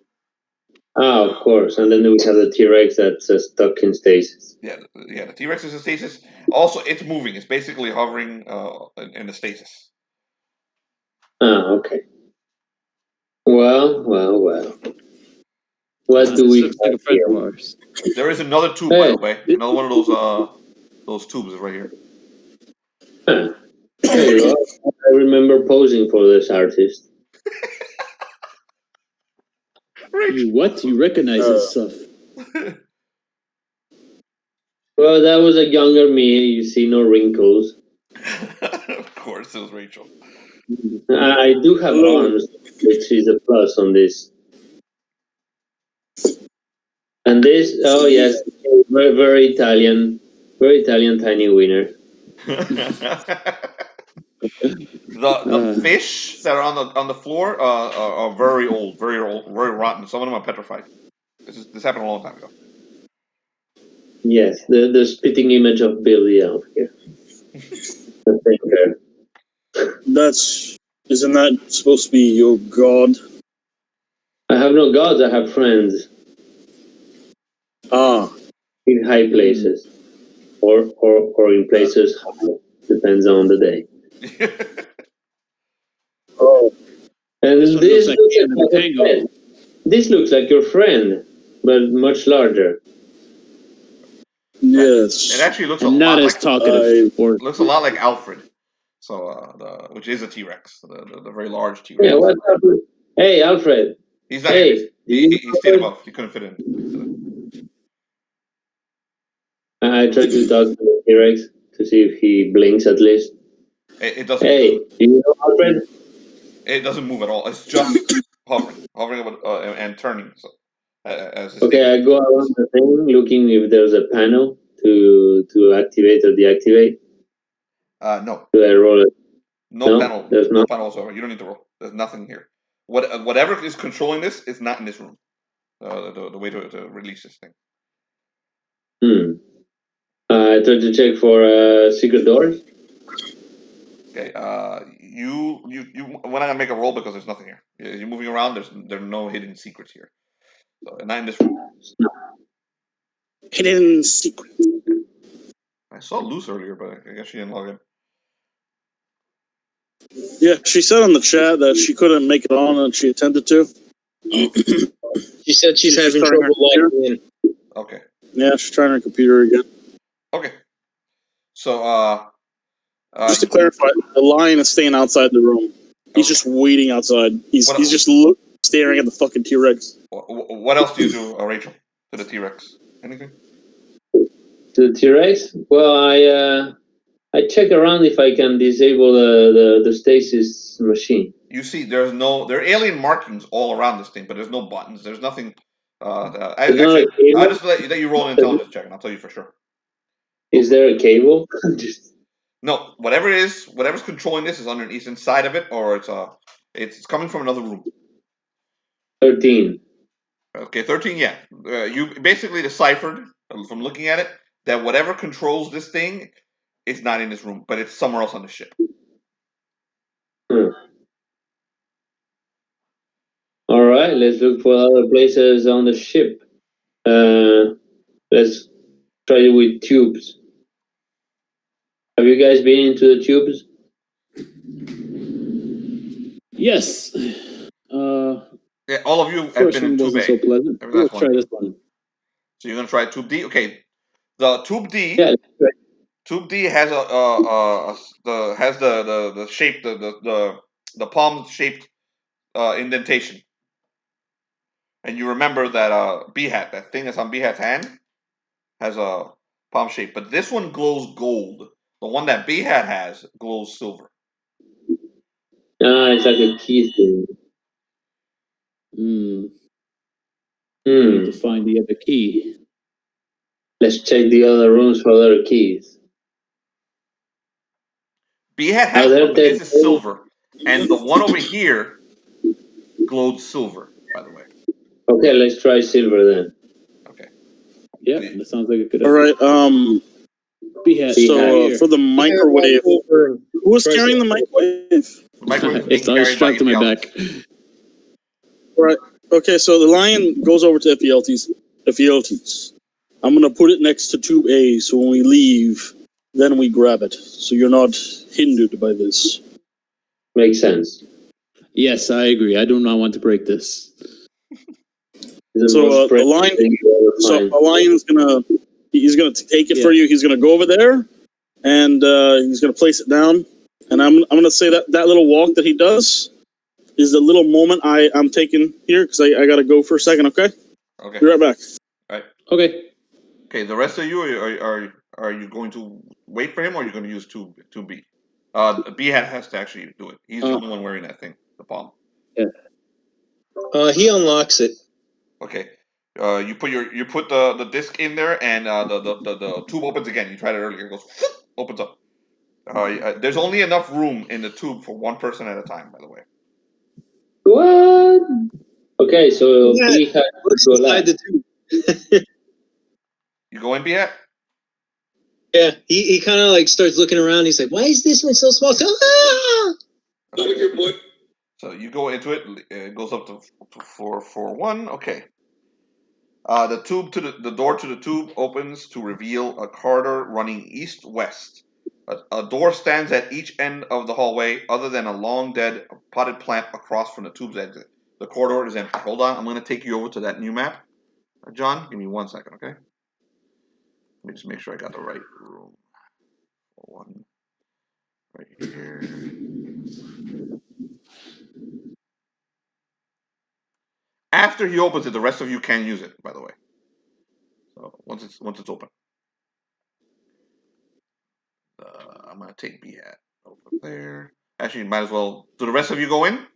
Oh, of course. And then we have the T-Rex that's stuck in stasis. Yeah, the T-Rex is in stasis. Also, it's moving. It's basically hovering in the stasis. Oh, okay. Well. What do we looks like a friend of ours. There is another tube, by the way. Another one of those tubes is right here. Huh. There you go. I remember posing for this artist. You recognize this stuff? Well, that was a younger me. You see no wrinkles. Of course, it was Rachel. I do have arms, which is a plus on this. And this, oh yes, very, very Italian tiny wiener. The fish that are on the floor are very old, very rotten. Some of them are petrified. This happened a long time ago. Yes, the spitting image of Billy out here. The thinker. Isn't that supposed to be your god? I have no gods, I have friends. In high places. Or in places high. Depends on the day. And this looks like your friend, but much larger. Yes. It actually looks not as talkative. It looks a lot like Alfred. So, which is a T-Rex, the very large T-Rex. Yeah, what's up? Hey, Alfred. He's not. He stayed above. He couldn't fit in. I tried to talk to the T-Rex to see if he blinks at least. It doesn't. Hey, do you know Alfred? It doesn't move at all. It's just hovering and turning. So, okay, I go around the thing looking if there's a panel to activate or deactivate. No. Do I roll it? No panel. There's no panel whatsoever. You don't need to roll. There's nothing here. Whatever is controlling this is not in this room. The way to release this thing. I tried to check for secret doors. Okay. You we're not gonna make a roll because there's nothing here. You're moving around. There are no hidden secrets here. So not in this room. Hidden secret. I saw Luce earlier, but I guess she didn't log in. Yeah, she said on the chat that she couldn't make it on and she attempted to. She said she's having trouble logging in. Okay. Yeah, she's trying her computer again. Okay. So, just to clarify, the lion is staying outside the room. He's just waiting outside. He's just staring at the fucking T-Rex. What else do you do, Rachel? To the T-Rex. Anything? To the T-Rex? Well, I check around if I can disable the stasis machine. You see, there are alien markings all around this thing, but there's no buttons. There's nothing. Actually, I'll just let you roll an intelligence check, and I'll tell you for sure. Is there a cable? No, whatever's controlling this is inside of it, or it's coming from another room. 13. Okay, 13. Yeah, you basically deciphered from looking at it that whatever controls this thing is not in this room, but it's somewhere else on the ship. All right, let's look for other places on the ship. Let's try it with tubes. Have you guys been into the tubes? Yes. Yeah, all of you have First been in one Tube wasn't A. so pleasant. Let's try this one. So you're gonna try Tube D. Okay, the Tube D. Yeah. Tube D has the shape the palm shaped indentation, and you remember that Beehat, that thing that's on Beehat's hand, has a palm shape, but this one glows gold. The one that Beehat has glows silver. It's like a key thing. We need to find the other key. Let's check the other rooms for other keys. Beehat has one, but this is silver, and the one over here glowed silver, by the way. Okay, let's try silver then. Okay. Yeah, that sounds like a good idea. All right, Beehat. So for the microwave, who was carrying the microwave? The microwave it's strapped to my back. Right. Okay, so the lion goes over to Ephialtes. Ephialtes, I'm gonna put it next to Tube A, so when we leave, then we grab it, so you're not hindered by this. Makes sense. Yes, I agree. I do not want to break this. So the lion's he's gonna take it for you. He's gonna go over there, and he's gonna place it down. And I'm gonna say that little walk that he does is the little moment I'm taking here because I gotta go for a second. Okay. Okay. Be right back. All right. Okay. Okay. The rest of you are you going to wait for him, or are you going to use Tube B? Beehat has to actually do it. He's the only one wearing that thing, the palm. Yeah. He unlocks it. Okay. You put the disc in there, and the tube opens again. You tried it earlier. It goes opens up. There's only enough room in the tube for one person at a time. By the way. What? Okay, so Beehat looks inside the tube. You go in, Beehat? Yeah, he kind of like starts looking around. He's like, "Why is this one so small?" So you go into it. It goes up to 441. Okay. The door to the tube opens to reveal a corridor running east-west. A door stands at each end of the hallway, other than a long dead potted plant across from the tube's exit. The corridor is empty. Hold on, I'm going to take you over to that new map. John, give me 1 second, okay? Let me just make sure I got the right room. One right here. After he opens it, the rest of you can use it, by the way. So once it's open. I'm going to take Beehat over there. Actually, might as well. Do the rest of you go in?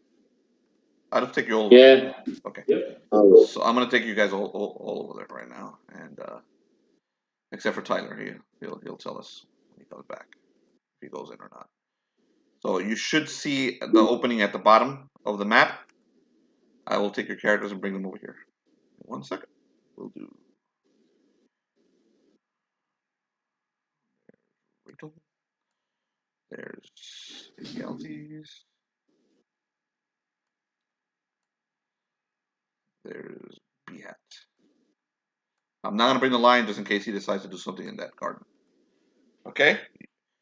I'll just take you all over. Yeah. Okay. Yep. So I'm going to take you guys all over there right now. And except for Tyler. He'll tell us when he comes back if he goes in or not. So you should see the opening at the bottom of the map. I will take your characters and bring them over here. 1 second. We'll do. Rachael. There's Ephialtes. There's Beehat. I'm not going to bring the lion just in case he decides to do something in that garden. Okay?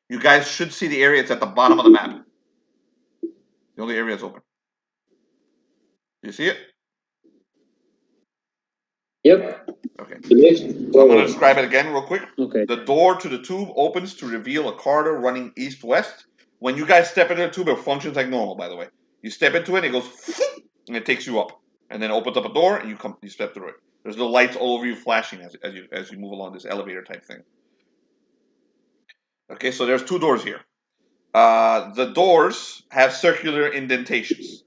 You guys should see the area. It's at the bottom of the map. The only area that's open. Do you see it? Yep. Okay. So I'm going to describe it again real quick. Okay. The door to the tube opens to reveal a corridor running east-west. When you guys step into the tube, it functions like normal, by the way. You step into it, it goes, and it takes you up. And then it opens up a door, and you step through it. There's no lights all over you flashing as you move along this elevator type thing. Okay, so there's 2 doors here. The doors have circular indentations.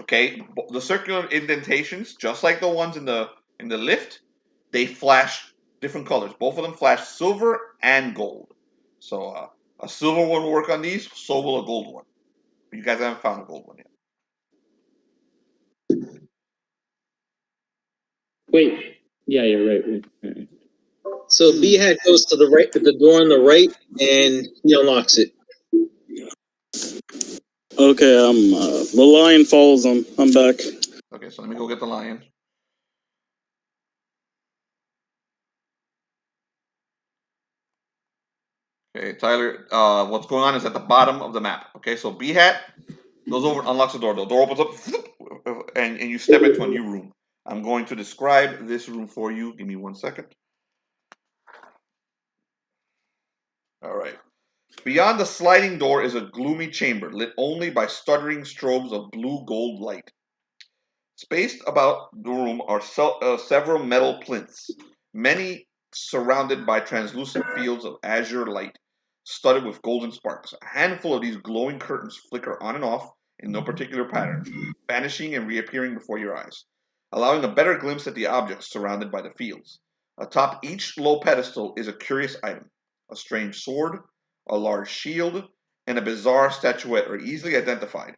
Okay, the circular indentations, just like the ones in the lift, they flash different colors. Both of them flash silver and gold. So a silver one will work on these, so will a gold one. You guys haven't found a gold one yet. Wait. Yeah, you're right. Right. So Beehat goes to the right, to the door on the right, and he unlocks it. Okay, the lion follows them. I'm back. Okay, so let me go get the lion. Okay, Tyler, what's going on is at the bottom of the map. Okay, so Beehat goes over, unlocks the door. The door opens up, and you step into a new room. I'm going to describe this room for you. Give me 1 second. All right. Beyond the sliding door is a gloomy chamber, lit only by stuttering strobes of blue-gold light. Spaced about the room are several metal plinths, many surrounded by translucent fields of azure light, studded with golden sparks. A handful of these glowing curtains flicker on and off in no particular pattern, vanishing and reappearing before your eyes, allowing a better glimpse at the objects surrounded by the fields. Atop each low pedestal is a curious item. A strange sword, a large shield, and a bizarre statuette are easily identified.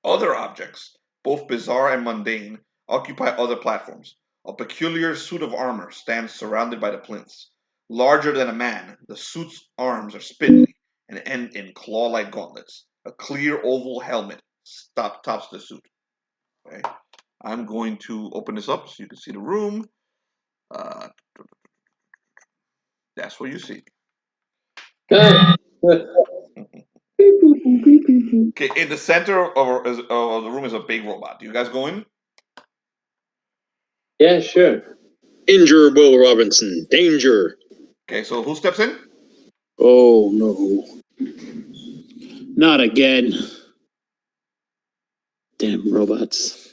Other objects, both bizarre and mundane, occupy other platforms. A peculiar suit of armor stands surrounded by the plinths. Larger than a man, the suit's arms are spindly and end in claw-like gauntlets. A clear oval helmet tops the suit. Okay. I'm going to open this up so you can see the room. That's what you see. Okay, in the center of the room is a big robot. Do you guys go in? Yeah, sure. Danger, Will Robinson. Danger. Okay, so who steps in? Oh no. Not again. Damn robots.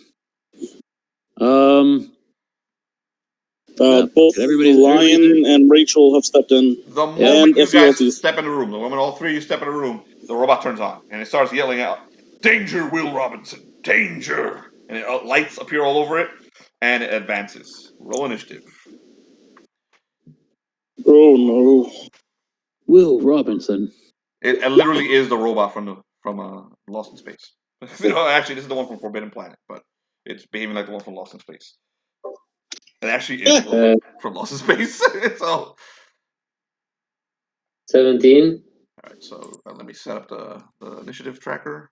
Both everybody's- the lion and Rachael have stepped in. The moment you guys Ephialtes. step in the room, the moment all 3 of you step in the room, the robot turns on and it starts yelling out, "Danger, Will Robinson! Danger!" And lights appear all over it and it advances. Roll initiative. Oh no. Will Robinson. It literally is the robot from Lost in Space. Actually, this is the one from Forbidden Planet, but it's behaving like the one from Lost in Space. It actually is the one from Lost in Space. So 17. all right, so let me set up the initiative tracker.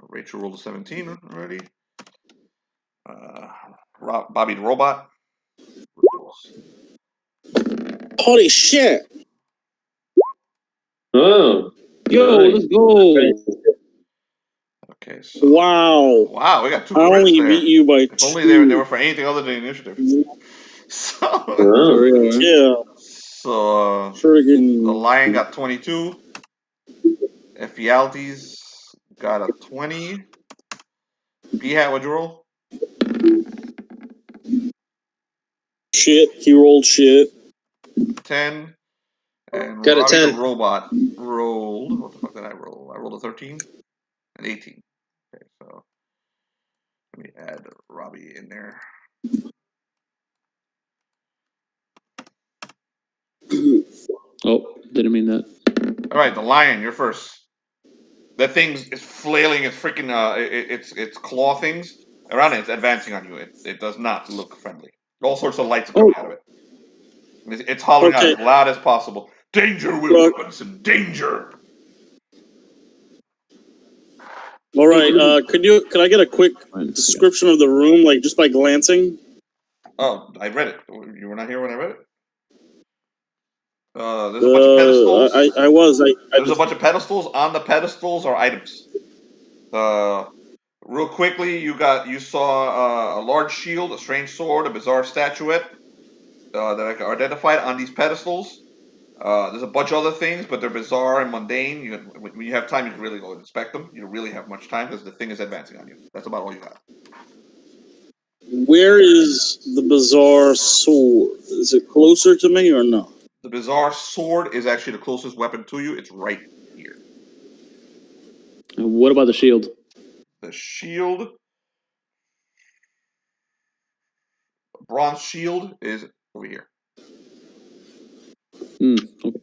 Rachael rolled a 17 already. Robbie the Robot. Holy shit! Oh. Yo, nice. let's go. Okay, so Wow, we got 2 I crits only there. beat you by If 2. only they were for anything other than initiative. So, Oh. Yeah. so Friggin' the lion got 22. Ephialtes got a 20. Beehat, what'd you roll? shit. He rolled shit. 10. And Got a Robbie 10. the Robot rolled. What the fuck did I roll? I rolled a 13 and 18. Okay, so let me add Robbie in there. Oh, didn't mean that. All right, the lion, you're first. That thing is flailing its freaking its claw things around it. It's advancing on you. It does not look friendly. All sorts of lights are coming out of it. It's hollering out as loud as possible. Danger, Will Robinson! Danger! All right. Could I get a quick description of the room, like just by glancing? Oh, I read it. You were not here when I read it. There's a bunch of pedestals. I was. There's a bunch of pedestals. On the pedestals are items. Real quickly, you saw a large shield, a strange sword, a bizarre statuette that I identified on these pedestals. There's a bunch of other things, but they're bizarre and mundane. When you have time, you can really go and inspect them. You don't really have much time because the thing is advancing on you. That's about all you have. Where is the bizarre sword? Is it closer to me or no? The bizarre sword is actually the closest weapon to you. It's right here. And what about the shield? The shield, bronze shield, is over here. Okay.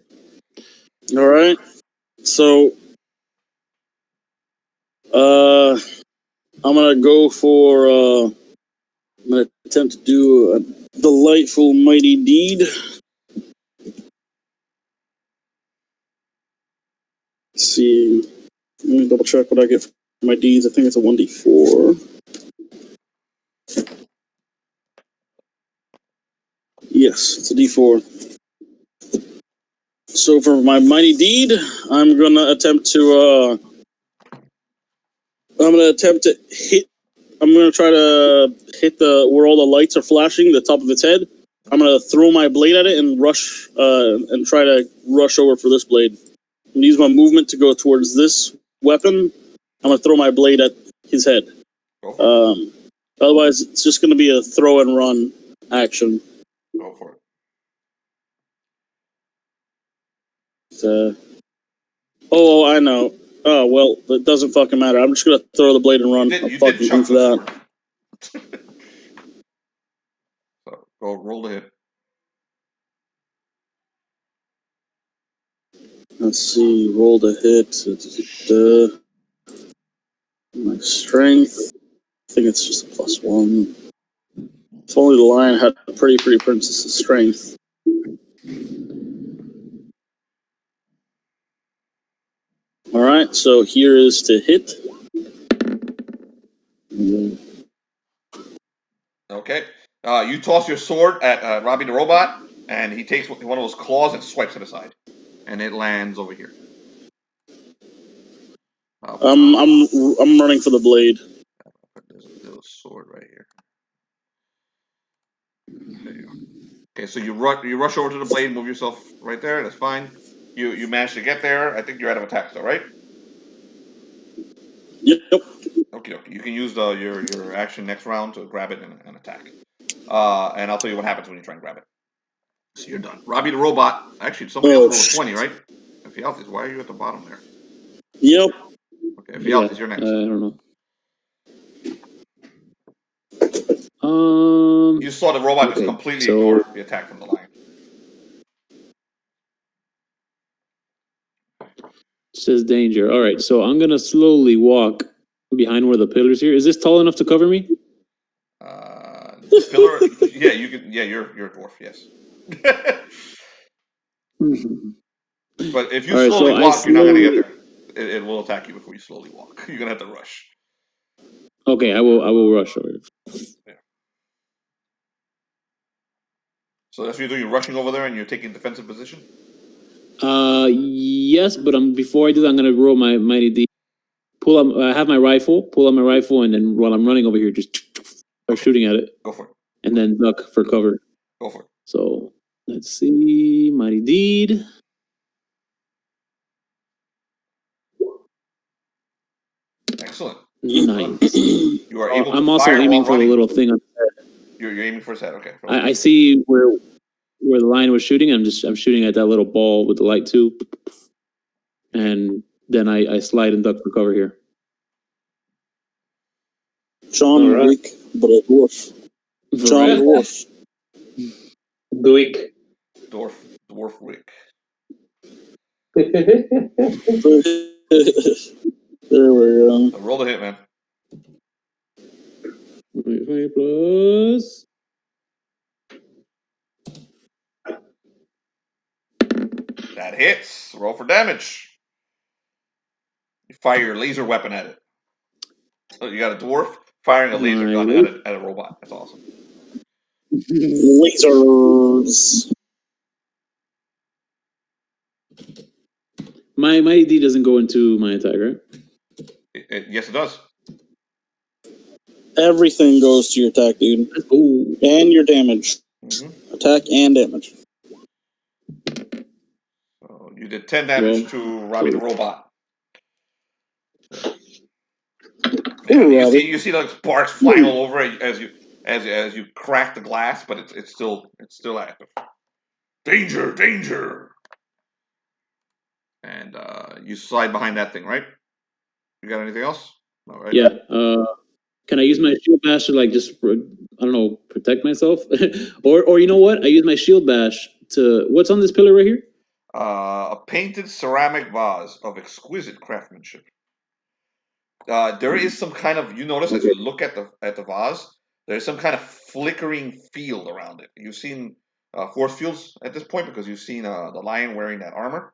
All right. So, I'm gonna go for. I'm gonna attempt to do a delightful mighty deed. Let's see. Let me double check what I get for my deeds. I think it's a 1d4. Yes, it's a d4. So for my mighty deed, I'm gonna attempt to hit. I'm gonna try to hit where all the lights are flashing, the top of its head. I'm gonna throw my blade at it and rush and try to rush over for this blade. I'm gonna use my movement to go towards this weapon. I'm gonna throw my blade at his head. Otherwise, it's just gonna be a throw and run action. Go for it. Oh, I know. Oh, well, it doesn't fucking matter. I'm just gonna throw the blade and run. You fucking did chuck for that. So go roll the hit. Let's see. Roll the hit. My strength. I think it's just a +1. If only the lion had a pretty princess's strength. All right. So here is to hit. Okay. You toss your sword at Robbie the Robot, and he takes one of those claws and swipes it aside, and it lands over here. I'm running for the blade. There's a little sword right here. There you go. Okay, so you rush over to the blade, move yourself right there. That's fine. You managed to get there. I think you're out of attacks, though, right? Yep. Okay. You can use your action next round to grab it and attack. And I'll tell you what happens when you try and grab it. So you're done. Robbie the Robot. Actually, somebody else rolled a 20, right? Ephialtes, why are you at the bottom there? Yep. Okay, Ephialtes, you're next. I don't know. You saw the robot just completely ignore the attack from the lion. Says danger. All right, so I'm gonna slowly walk behind where the pillars here. Is this tall enough to cover me? Pillar. Yeah, you can. Yeah, you're a dwarf. Yes. But if you slowly walk, you're not gonna get there. It will attack you before you slowly walk. You're gonna have to rush. Okay, I will rush over. Yeah. So that's what you're doing. You're rushing over there and you're taking defensive position. Yes, but before I do that, I'm gonna roll my mighty D. Pull up. I have my rifle. Pull out my rifle, and then while I'm running over here, just start shooting at it. Go for it. And then duck for cover. Go for it. So let's see, mighty deed. Excellent. Nice. You are able to I'm also fire aiming while for running. the little thing on the head. You're aiming for his head. Okay. I see where the lion was shooting. I'm shooting at that little ball with the light too, and then I slide and duck for cover here. John Wick, but a dwarf. John Dwarf. Wick. Dwarf Wick. There we go. So roll the hit, man. 25 plus. That hits. Roll for damage. You fire your laser weapon at it. So you got a dwarf firing a laser gun at a robot. That's awesome. Lasers. My D doesn't go into my attack, right? Yes, it does. Everything goes to your attack, dude. Ooh. And your damage. Mm-hmm. Attack and damage. So you did 10 damage to Robbie the Robot. Yeah, you see like sparks flying all over as you crack the glass, but it's still active. Danger, danger! And you slide behind that thing, right? You got anything else? No, right? Yeah. Can I use my shield bash to like just protect myself, or you know what? I use my shield bash to what's on this pillar right here? A painted ceramic vase of exquisite craftsmanship. There is some kind of, you notice as you look at the vase, there's some kind of flickering field around it. You've seen force fields at this point because you've seen the lion wearing that armor,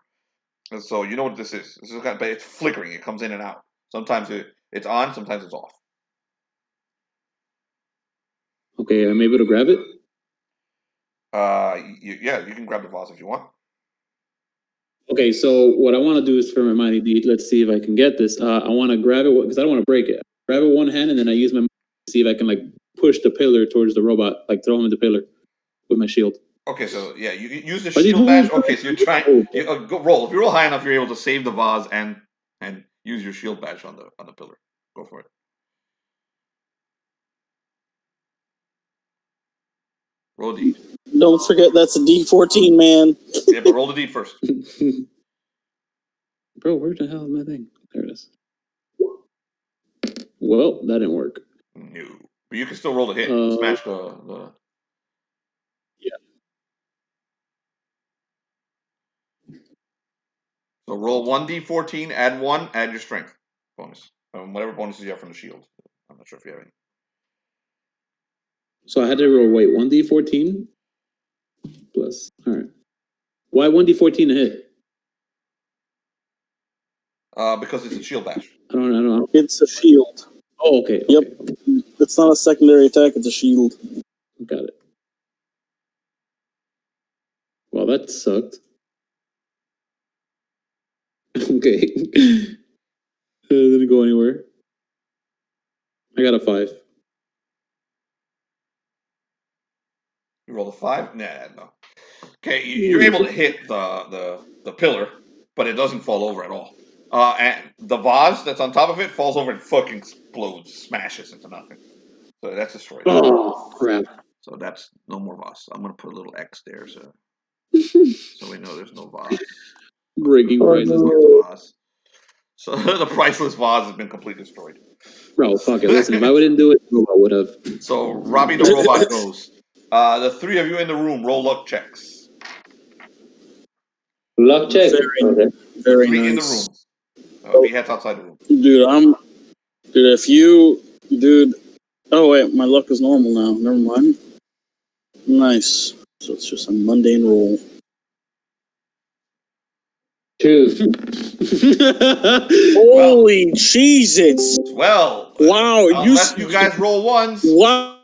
and so you know what this is. This is kind of, but it's flickering. It comes in and out. Sometimes it's on, sometimes it's off. Okay, I'm able to grab it. Yeah, you can grab the vase if you want. Okay, so what I want to do is for my mighty deed. Let's see if I can get this. I want to grab it because I don't want to break it. Grab it one hand and then I use my to see if I can like push the pillar towards the robot, like throw him in the pillar with my shield. Okay, so yeah, you use the shield bash. Okay, so you're trying. Go roll. If you roll high enough, you're able to save the vase and use your shield bash on the pillar. Go for it. Roll a D. Don't forget that's a D14, man. Yeah, but roll the D first. Bro, where the hell is my thing? There it is. Well, that didn't work. No, but you can still roll the hit. Smash the. Yeah. So roll 1d14, add 1, add your strength bonus. Whatever bonuses you have from the shield. I'm not sure if you have any. So I had to roll, 1d14 plus. All right. Why 1d14 to hit? Because it's a shield bash. I don't know. It's a shield. Oh, okay. Yep. It's not a secondary attack, it's a shield. Got it. Well, that sucked. Okay. It didn't go anywhere. I got a 5. You roll a 5? Nah, no. Okay, you're able to hit the pillar, but it doesn't fall over at all. And the vase that's on top of it falls over and fucking explodes, smashes into nothing. So that's destroyed. Oh, crap. So that's no more vase. I'm going to put a little X there so we know there's no vase. Breaking prices. So the priceless vase has been completely destroyed. Bro, fuck it. Listen, if I wouldn't do it, I would have. So Robbie the Robot goes. The 3 of you in the room roll luck checks. Luck check. Very 3 nice. in the room. Beehat's outside the room. Dude, oh wait, my luck is normal now. Never mind. Nice. So it's just a mundane roll. 2. Holy Jesus! Well, Wow, unless you guys roll ones. Wow!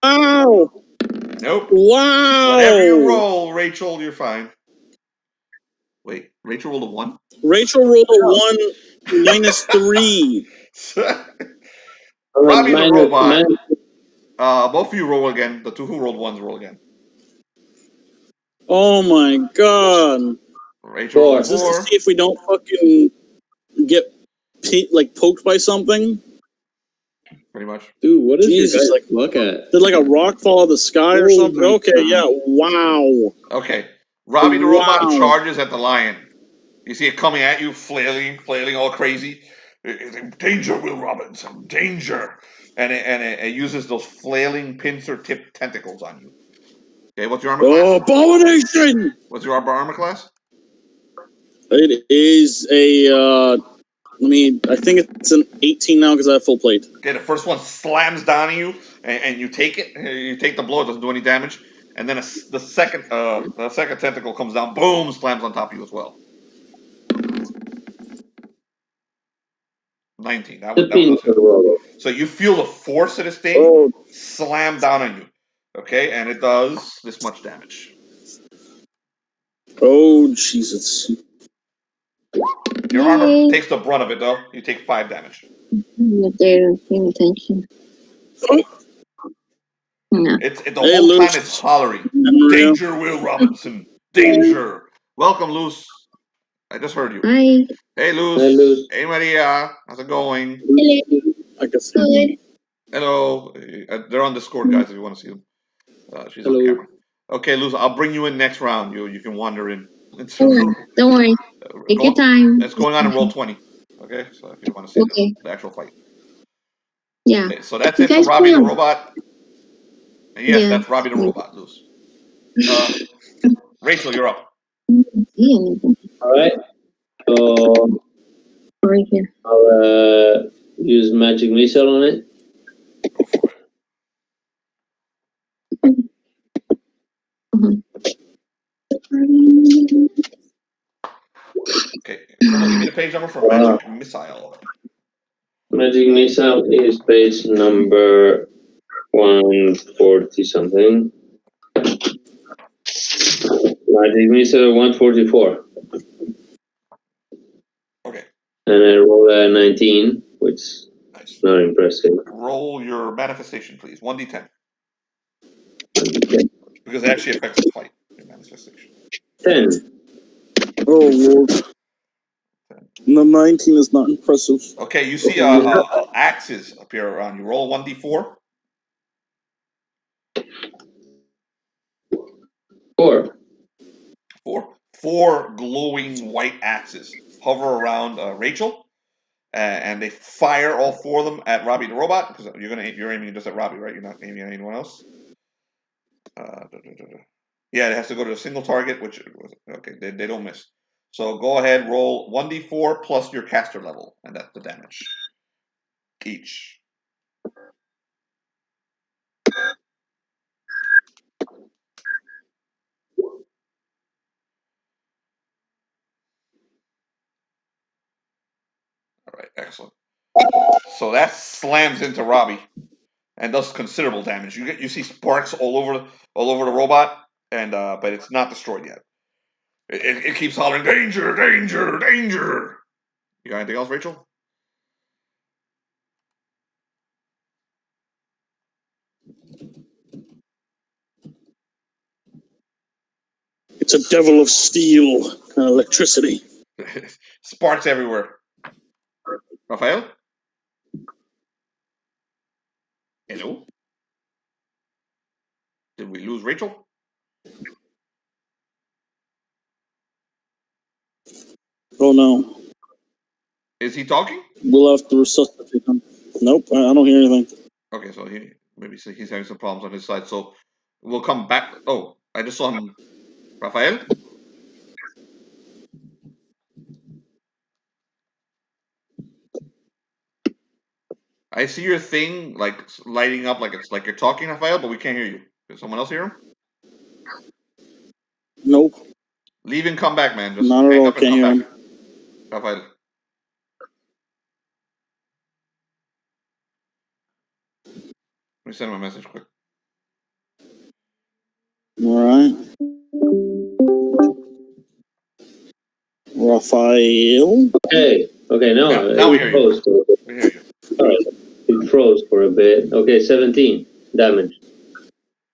Nope. Wow! Whatever you roll, Rachael, you're fine. Wait, Rachael rolled a 1? Rachael rolled a 1 minus 3. Robbie the Robot. Both of you roll again. The 2 who rolled 1s roll again. Oh my god. Rachael rolled 4. Is this to see if we don't fucking get poked by something? Pretty much. Dude, what is Jesus, this look at? Did like a rock fall out of the sky or something? Okay, yeah, wow. Okay. Robbie the Robot charges at the lion. You see it coming at you, flailing all crazy. Danger, Will Robinson, danger. And it uses those flailing pincer-tipped tentacles on you. Okay, what's your armor class? Oh, abomination! What's your armor class? It is a, I think it's an 18 now because I have full plate. Okay, the first one slams down on you, and you take it. You take the blow, it doesn't do any damage. And then the second tentacle comes down, boom, slams on top of you as well. 19. That was so you feel the force of this thing slam down on you. Okay, and it does this much damage. Oh, Jesus. Your armor takes the brunt of it, though. You take 5 damage. They're paying attention. No. The Hey, whole Luce. time it's hollering. Maria. Danger, Will Robinson. Danger. Welcome, Luz. I just heard you. Hi. Hey, Luz. Hi, Luz. Hey, Maria. How's it going? Hello. I guess. Good. Hello. They're on Discord, guys, if you want to see them. She's on Hello. camera. Okay, Luz, I'll bring you in next round. You can wander in. It's, Don't worry. Take your time. It's going on in roll 20. Okay, so if you want to see Okay. the actual fight. Yeah. Okay, so that's You it for guys Robbie the will. Robot. And yes, Yeah. that's Robbie the Robot, Luz. Rachel, you're up. I don't see anything All right. So right here. I'll use magic missile on it. Go for it. Okay, someone give me the page number for Magic Missile. Magic missile is page number 140 something. Magic missile 144. Okay, And I rolled a 19, which is nice. not impressive. Roll your manifestation, please. 1d10. Okay. Because it actually affects the fight. Your manifestation. 10. Oh, Lord. The 19 is not impressive. Okay, you see axes appear around you. Roll 1d4. 4. Four glowing white axes hover around Rachel, and they fire all four of them at Robbie the Robot, because you're aiming just at Robbie, right? You're not aiming at anyone else. Yeah, it has to go to a single target, which okay, they don't miss. So go ahead, roll 1d4 plus your caster level, and that's the damage each. All right, excellent. So that slams into Robbie and does considerable damage. You see sparks all over the robot, and but it's not destroyed yet. It keeps hollering, danger, danger, danger. You got anything else, Rachel? It's a devil of steel and electricity. Sparks everywhere. Rafael? Hello? Did we lose Rachel? Oh, no. Is he talking? We'll have to resuscitate him. Nope, I don't hear anything. Okay, so he's having some problems on his side. So we'll come back. Oh, I just saw him. Rafael? I see your thing like lighting up like it's like you're talking, Rafael, but we can't hear you. Does someone else hear him? Nope. Leave and come back, man. Just Not at hang all, up and can't come hear back. him. Rafael. Let me send him a message quick. All right. Raphael? Okay, Now we hear you. froze for a bit. We hear you. Alright, it froze for a bit. Okay, 17 damage.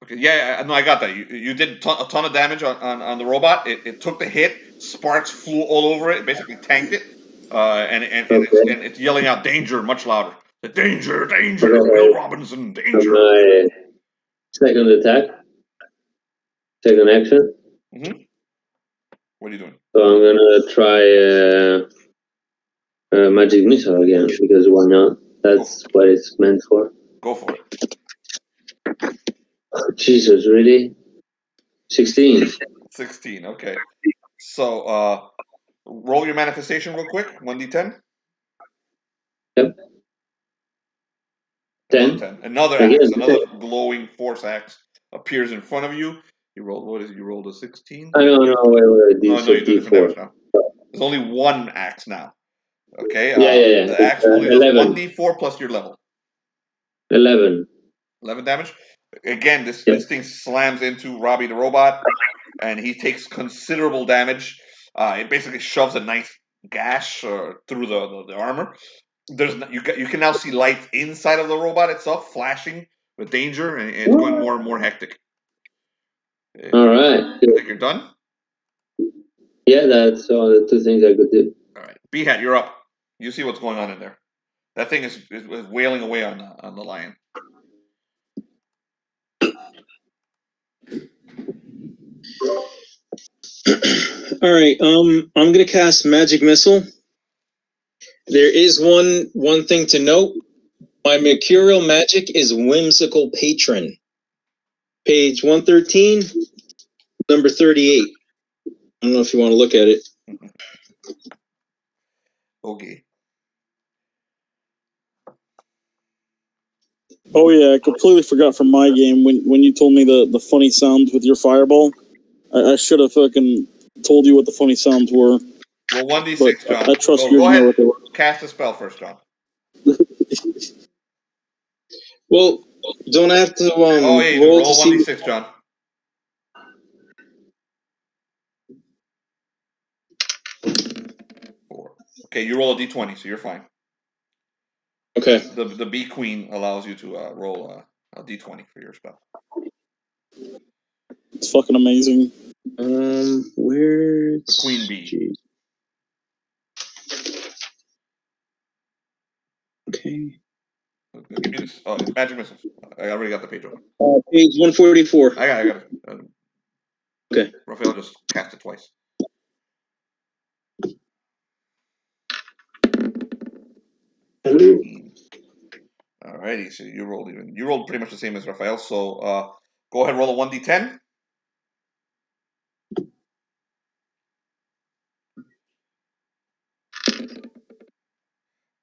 Okay, yeah, no, I got that. You did a ton of damage on the robot. It took the hit. Sparks flew all over it. It basically tanked it. And it's yelling out danger much louder. The danger, danger, Okay. Will Robinson, On danger. my second attack, second action. Mm-hmm. What are you doing? So I'm gonna try magic missile again, because why not? That's what it's meant for. Go for it. Oh, Jesus, really? 16. 16, okay. So roll your manifestation real quick. 1d10. Yep. 10. Another Again, axe, another 10. glowing force axe appears in front of you. You rolled a 16? I don't know wait, No, this you do different damage D4. now. There's only one axe now. Okay. Yeah. The axe only does 11. 1d4 plus your level. 11. 11 damage. Again, this thing slams into Robbie the Robot, and he takes considerable damage. It basically shoves a nice gash through the armor. you can now see lights inside of the robot itself flashing with danger, and it's going more and more hectic. All right. I think you're done. Yeah, that's all the two things I could do. All right, Beehat, you're up. You see what's going on in there. That thing is wailing away on the lion. All right. I'm gonna cast Magic Missile. There is one thing to note. My mercurial magic is Whimsical Patron. Page 113, number 38. I don't know if you want to look at it. Okay. Oh yeah, I completely forgot from my game when you told me the funny sounds with your fireball. I should have fucking told you what the funny sounds were. Roll 1d6, John. I trust you. Go ahead. What they were. Cast a spell first, John. Well, don't I have to Oh, yeah, roll roll to see? 1d6, John. Four. Okay, you roll a d20, so you're fine. Okay. The bee queen allows you to roll a d20 for your spell. It's fucking amazing. Where's the queen bee? Okay. Give me this. Oh, it's magic missiles. I already got the page open. Page 144. I got it. Okay. Rachael just cast it twice. Alrighty, so you rolled pretty much the same as Rachael. So go ahead and roll a 1d10.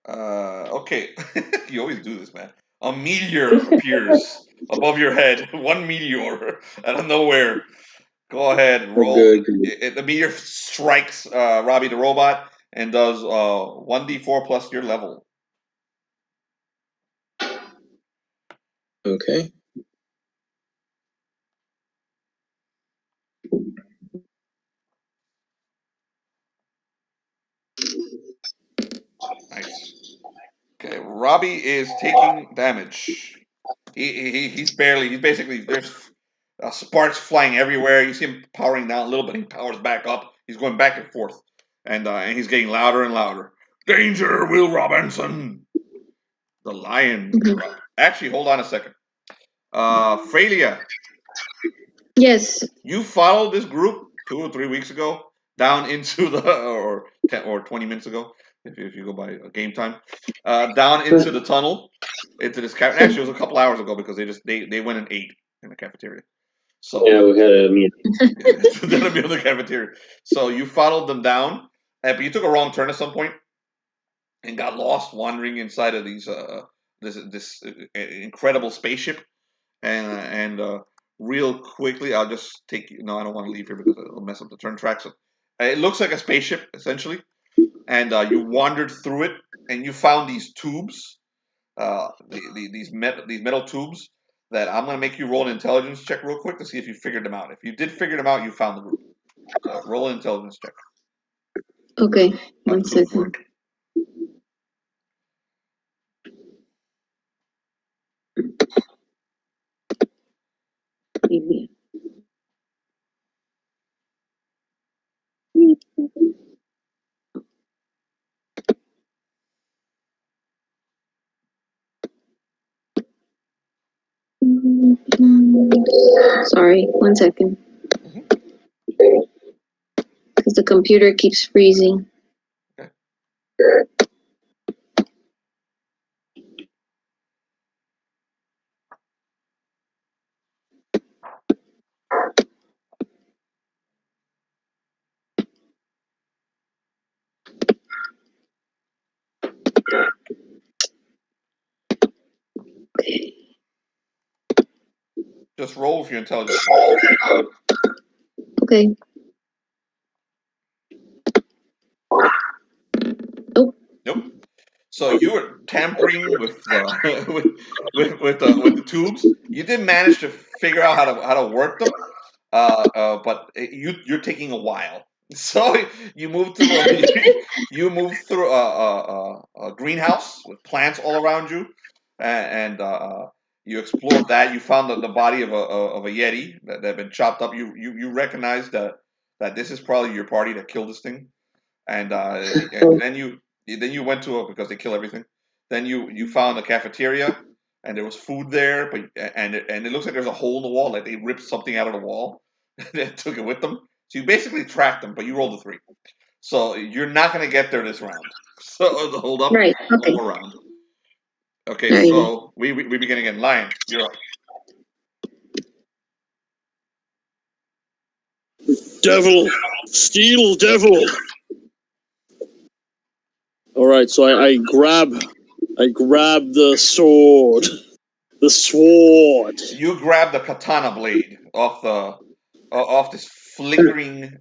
Okay. You always do this, man. A meteor appears above your head. One meteor out of nowhere. Go ahead, roll. Good. The meteor strikes Robbie the Robot and does 1d4 plus your level. Okay. Nice. Okay, Robbie is taking damage. He's basically, there's sparks flying everywhere. You see him powering down a little bit. He powers back up. He's going back and forth, and he's getting louder and louder. Danger, Will Robinson. The lion. Actually, hold on a second. Freylia. Yes. You followed this group 2 or 3 weeks ago down into the or 10 or 20 minutes ago, if you go by game time, down into the tunnel, into this cafeteria. Actually, it was a couple hours ago because they went and ate in the cafeteria. So Yeah, we had a meeting. That'll be in the cafeteria. So you followed them down, but you took a wrong turn at some point and got lost wandering inside of these this incredible spaceship. And real quickly, I'll just take you. No, I don't want to leave here because it'll mess up the turn track. So it looks like a spaceship essentially, and you wandered through it, and you found these tubes, these metal tubes. That I'm going to make you roll an intelligence check real quick to see if you figured them out. If you did figure them out, you found the group. So roll an intelligence check. Okay. 1 second. Sorry, 1 second. Because the computer keeps freezing. Okay. Okay. Just roll with your intelligence. Okay. Nope. So you were tampering with the with the tubes. You did manage to figure out how to work them, but you're taking a while So you move through a greenhouse with plants all around you, and you explored that. You found the body of a yeti that had been chopped up. You recognize that this is probably your party that killed this thing, and then you went to it because they kill everything. Then you found a cafeteria, and there was food there, but and it looks like there's a hole in the wall, like they ripped something out of the wall, and took it with them. So you basically tracked them, but you rolled a 3. So you're not going to get there this round. So hold up. Right. Okay. One more round. Okay, Alrighty. so we begin again. Lion, you're up. Devil, steel devil. All right, so I grab the sword. The sword. You grab the katana blade off this flickering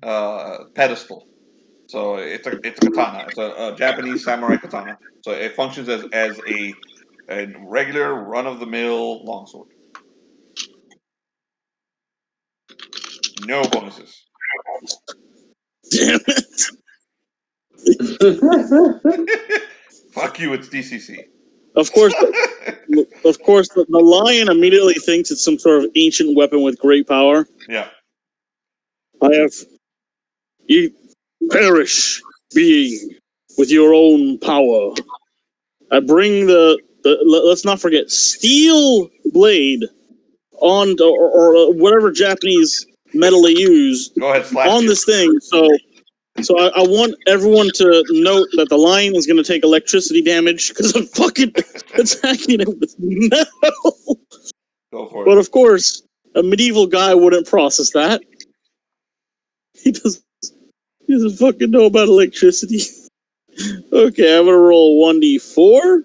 pedestal. So it's a katana. It's a Japanese samurai katana. So it functions as a regular run-of-the-mill longsword. No bonuses. Damn it. Fuck you, it's DCC. Of course, the lion immediately thinks it's some sort of ancient weapon with great power. Yeah. You perish, being, with your own power. I bring the let's not forget, steel blade on, or whatever Japanese metal they use. Go ahead, slash on it. this thing. So I want everyone to note that the lion is going to take electricity damage because I'm fucking attacking it with metal. Go for it. But of course, a medieval guy wouldn't process that. He doesn't fucking know about electricity. Okay, I'm gonna roll 1d4.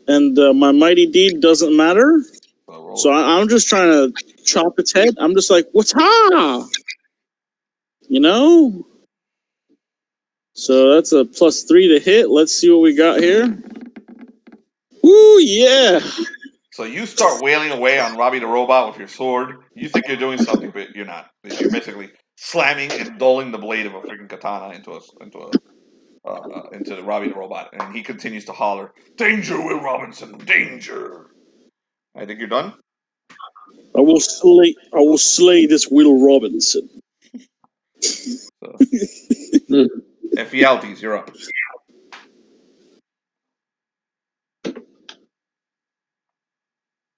And my mighty deed doesn't matter. So I'm just trying to chop its head. I'm just like, what's ha? You know? So that's a +3 to hit. Let's see what we got here. Woo, yeah. So you start wailing away on Robbie the Robot with your sword. You think you're doing something, but you're not. You're basically slamming and dulling the blade of a freaking katana into the Robbie the Robot, and he continues to holler, "Danger, Will Robinson! Danger!" I think you're done. I will slay this Will Robinson. So, Ephialtes, you're up.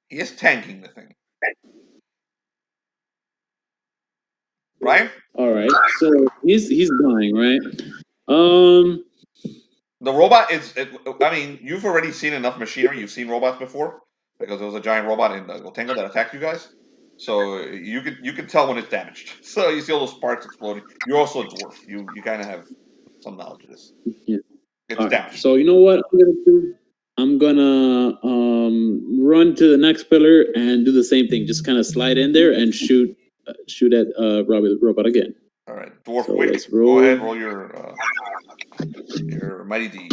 He is tanking the thing. Brian? All right. So he's dying, right? The robot is. I mean, you've already seen enough machinery. You've seen robots before because there was a giant robot in Gotenga that attacked you guys. So you can tell when it's damaged. So you see all those sparks exploding. You're also a dwarf. You kind of have some knowledge of this. Yeah. It's All right. damaged. So you know what I'm gonna do? I'm gonna run to the next pillar and do the same thing. Just kind of slide in there and shoot at Robbie the Robot again. All right, dwarf So wick. let's roll. Go ahead, roll your mighty deed.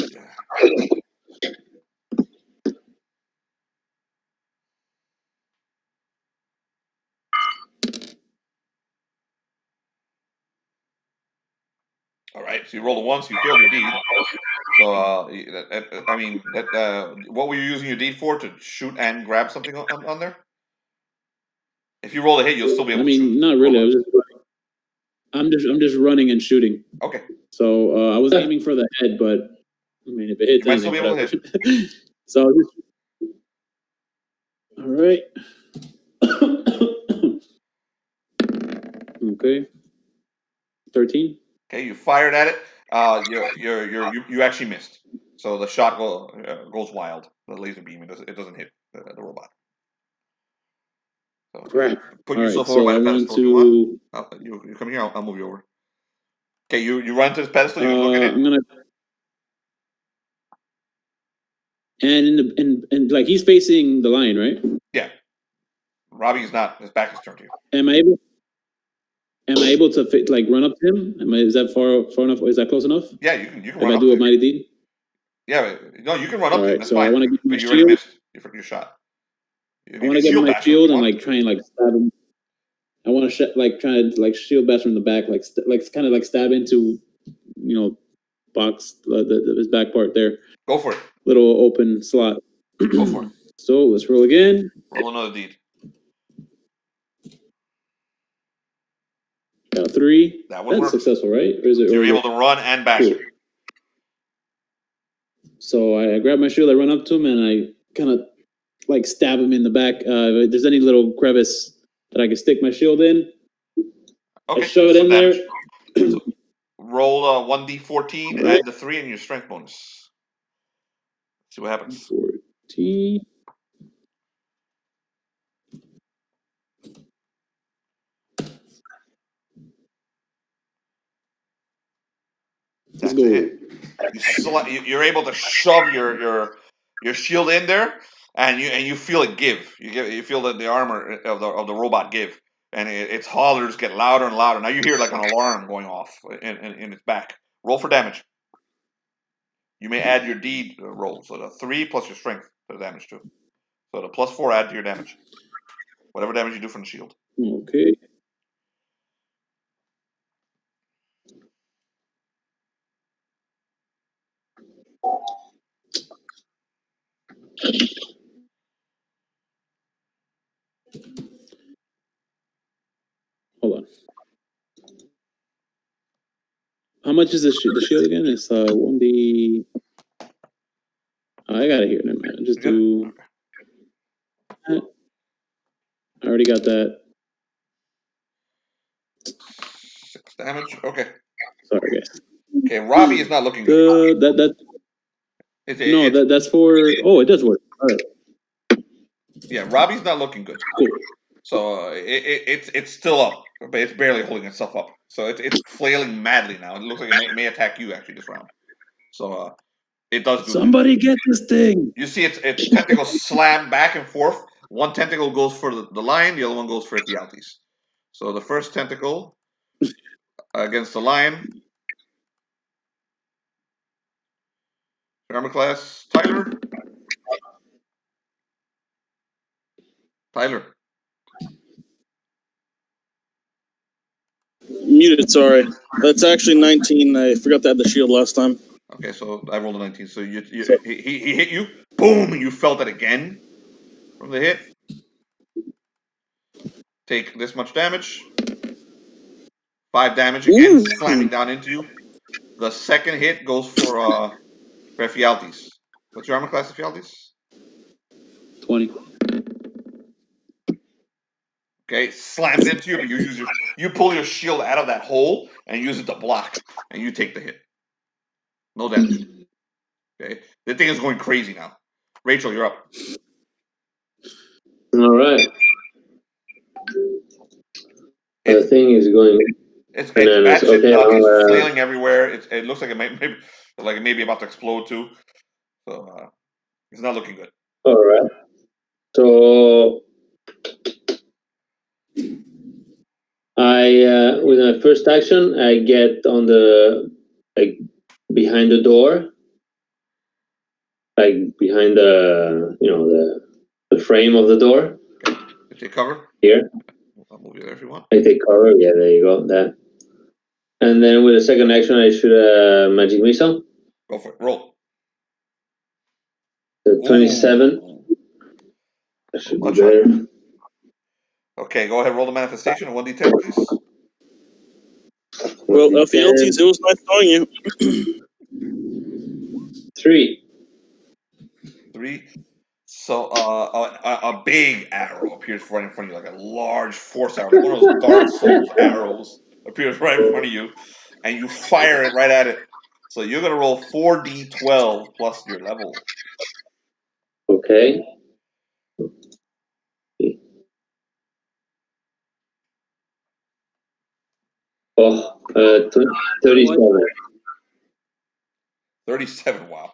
All right, so you roll a 1, so you failed your deed. So, I mean, what were you using your deed for? To shoot and grab something on there? If you roll a hit, you'll still be able to shoot. Not really. I'm just running and shooting. Okay. So I was aiming for the head, but I mean, if it hits, you might still be able to hit. So, all right. Okay. 13. Okay, you fired at it. You actually missed. So the shot goes wild. The laser beam it doesn't hit the robot. So Crap. put All yourself right, over by so the I pedestal. want to. You come here. I'll move you over. Okay, you run to this pedestal. You're looking at it. I'm gonna. And like he's facing the lion, right? Yeah. Robbie's not. His back is turned to you. Am I able to run up to him? Is that far enough? Is that close enough? Yeah, you can if run I up do to a him. mighty deed? Yeah, no, you can run up to him. That's so fine. I want to get my but you already shield. missed your shot. I want to get my shield and try and stab him. I want to try to shield bash from the back, kind of stab into, box his back part there. Go for it. Little open slot. Go for it. So let's roll again. Roll another deed. Got 3. That would That's work. successful, right? Or is it? So you're able to run and bash Cool. So I grab my shield, I run up to him, and I kind of stab him in the back. If there's any little crevice that I can stick my shield in, Okay. I shove it in damage. there. So roll 1d14, Right. add the 3 and your strength bonus. See what happens. 14. Let's go. You're able to shove your shield in there, and you feel it give. You feel that the armor of the robot give, and its hollers get louder and louder. Now you hear like an alarm going off in its back. Roll for damage. You may add your deed roll, so the 3 plus your strength for the damage too. So the +4 add to your damage, whatever damage you do from the shield. Okay. Hold on. How much is the shield again? It's 1d. I got it here. Never mind. Just do. I already got that. 6 damage. Okay. Sorry, guys. Okay, Robbie is not looking good. That's for. Oh, it does work. All right. Yeah, Robbie's not looking good. Cool. So it's still up, but it's barely holding itself up. So it's flailing madly now. It looks like it may attack you actually this round. So it does. Somebody get this thing. You see its tentacles slam back and forth. One tentacle goes for the lion, the other one goes for Ephialtes. So the first tentacle against the lion. Armor class, Tyler. Muted, sorry. That's actually 19. I forgot to add the shield last time. Okay, so I rolled a 19. So he hit you. Boom! You felt it again from the hit. Take this much damage. 5 damage again, slamming down into you. The second hit goes for Ephialtes. What's your armor class, Ephialtes? 20. Okay, slams into you, but you pull your shield out of that hole and use it to block, and you take the hit. No damage. Okay, the thing is going crazy now. Rachael, you're up. All right. The thing is going. It's batshit nuts. It's flailing everywhere. It looks like it may be about to explode too. So it's not looking good. All right. So I, with my first action, I get on the behind the door, behind the frame of the door. Okay. You take cover here. I'll move you there if you want. I take cover. Yeah, there you go. That. And then with a second action, I shoot a magic missile. Go for it. Roll. 27. That should be better. Okay, go ahead. Roll the manifestation of 1d10, please. Well, Ephialtes, it was nice knowing you. 3. So a big arrow appears right in front of you, like a large force arrow, like one of those Dark Souls arrows appears right in front of you, and you fire it right at it. So you're gonna roll 4d12 plus your level. Okay. Oh, 37. 37, wow.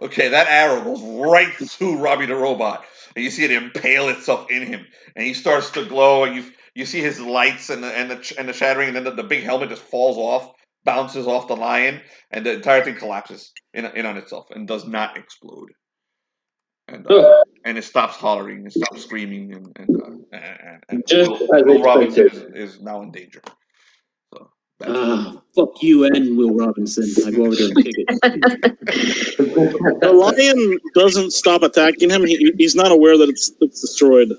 Okay, that arrow goes right through Robbie the Robot, and you see it impale itself in him, and he starts to glow, and you see his lights and the shattering, and then the big helmet just falls off, bounces off the lion, and the entire thing collapses in on itself and does not explode. and it stops hollering, it stops screaming, and Just as Will Robinson expected. is now in danger. So Fuck you and Will Robinson. I go over there and kick it. The lion doesn't stop attacking him. He's not aware that it's destroyed.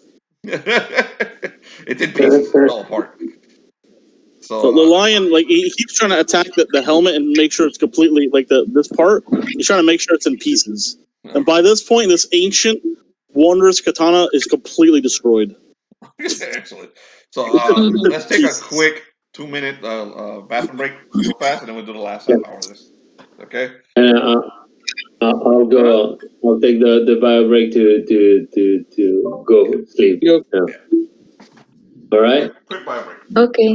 It's in pieces. It fell apart. So the lion, like, he keeps trying to attack the helmet and make sure it's completely, like, this part. He's trying to make sure it's in pieces. And by this point, this ancient, wondrous katana is completely destroyed. Excellent. So let's take a quick 2-minute bathroom break real fast, and then we'll do the last half hour of this. Okay? And I'll go. I'll take the bio break to go sleep. Yep. Yeah. All right. Quick bio break. Okay.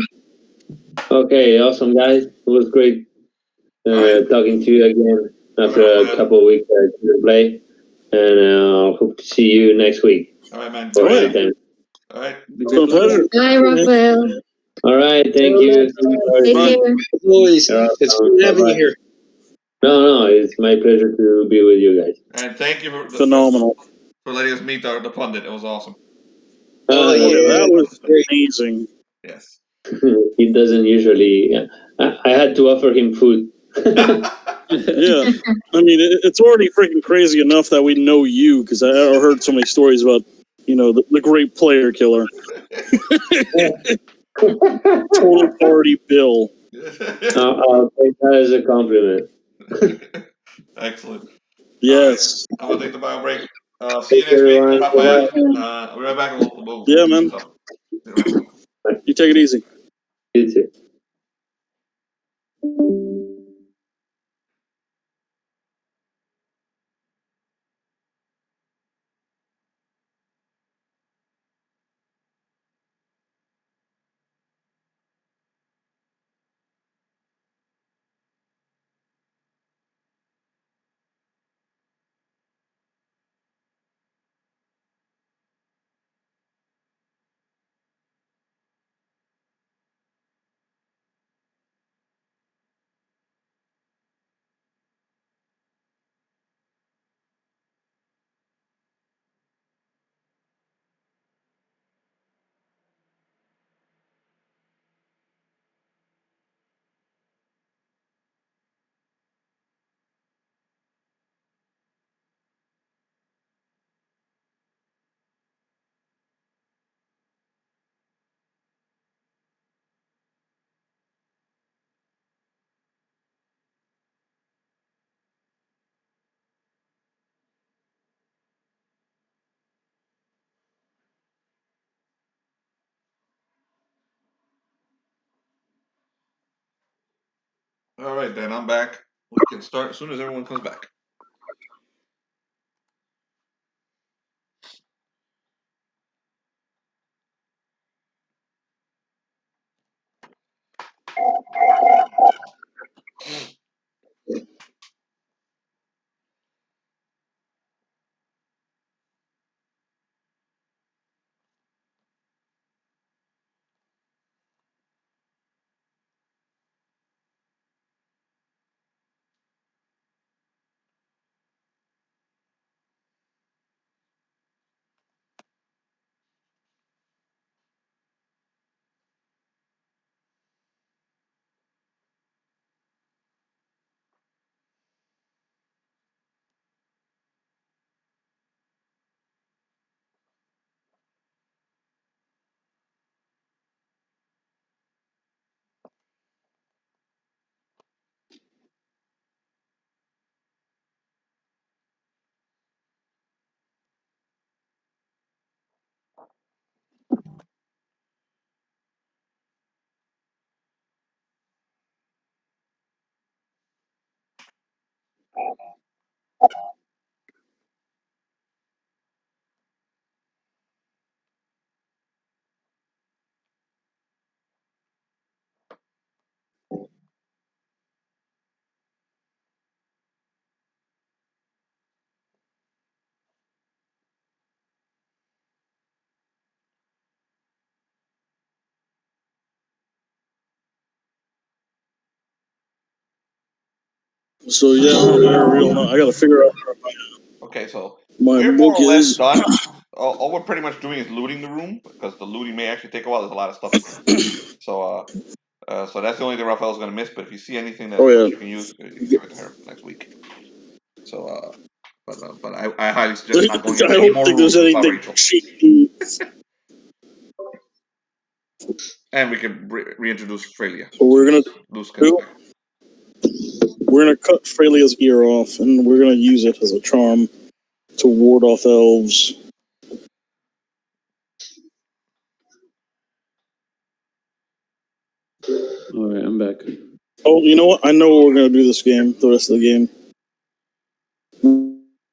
Okay. Awesome, guys. It was great talking to you again after a couple of weeks to play, and hope to see you next week. All right, man. All right. All right. It's been a pleasure. Bye, Rachael. All right. Thank you. Take care. Always, it's good having you here. No, it's my pleasure to be with you guys. And thank you for Phenomenal. for letting us meet the pundit. It was awesome. Oh, yeah, that was amazing. Yes. He doesn't usually. I had to offer him food. Yeah, I mean, it's already freaking crazy enough that we know you, because I heard so many stories about, the great player killer. Total party Bill. I'll take that as a compliment. Excellent. Yes. I'm gonna take the bio break. See you next week. We'll hop back. We'll be right back. We'll Yeah, man. You take it easy. You too. All right, then I'm back. We can start as soon as everyone comes back. So yeah, I gotta figure out. Okay, so We're more book or less is done. All we're pretty much doing is looting the room because the looting may actually take a while. There's a lot of stuff in there. So that's the only thing Rafael's going to miss. But if you see anything that you can use, you can give it to her next week. So, but I highly suggest not going into any more rooms without Rachel. And we can reintroduce Freylia. So we're gonna cut Freylia's ear off, and we're gonna use it as a charm to ward off elves. All right, I'm back. Oh, you know what? I know what we're gonna do this game. The rest of the game,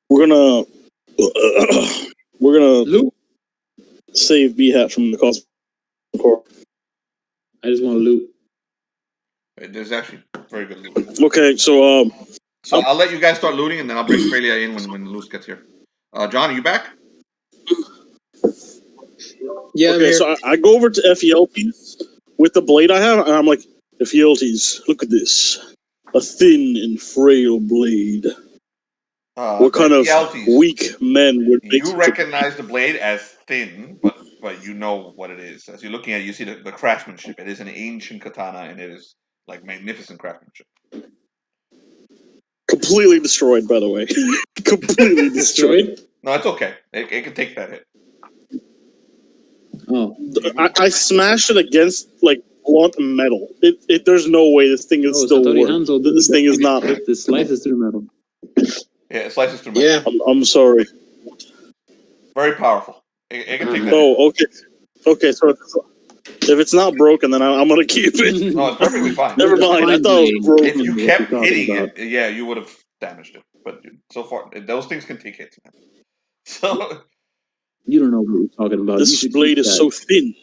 we're gonna Loot. save Beehat from the cosmic core. I just want to loot. There's actually very good loot. Okay, so I'll let you guys start looting, and then I'll bring Freylia in when Luz gets here. John, are you back? Yeah. okay, so I go over to Ephialtes with the blade I have, and I'm like, Ephialtes, look at this, a thin and frail blade. What kind of weak men would make you recognize the blade as thin, but you know what it is. As you're looking at it, you see the craftsmanship. It is an ancient katana, and it is like magnificent craftsmanship. Completely destroyed, by the way. Completely destroyed. No, it's okay. It can take that hit. Oh, I smashed it against like blunt metal. There's no way this thing is still working. This thing is not. It slices through metal. Yeah, it slices through metal. Yeah, I'm sorry. Very powerful. It can take that. Oh, okay. Okay, so if it's not broken, then I'm gonna keep it. No, it's perfectly fine. Never mind. I thought it was broken. If you kept hitting it, yeah, you would have damaged it. But so far, those things can take hits, man. So you don't know what you're talking about. This blade is so thin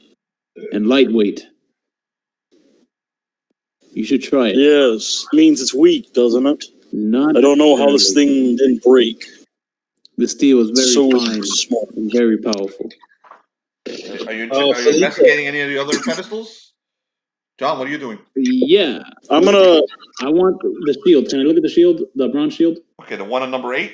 and lightweight. You should try it. Yes, means it's weak, doesn't it? I don't know how this thing didn't break. The steel is very so fine small and very powerful. Are you investigating any of the other pedestals? John, what are you doing? Yeah. I want the shield. Can I look at the shield? The bronze shield? Okay, the one on number 8?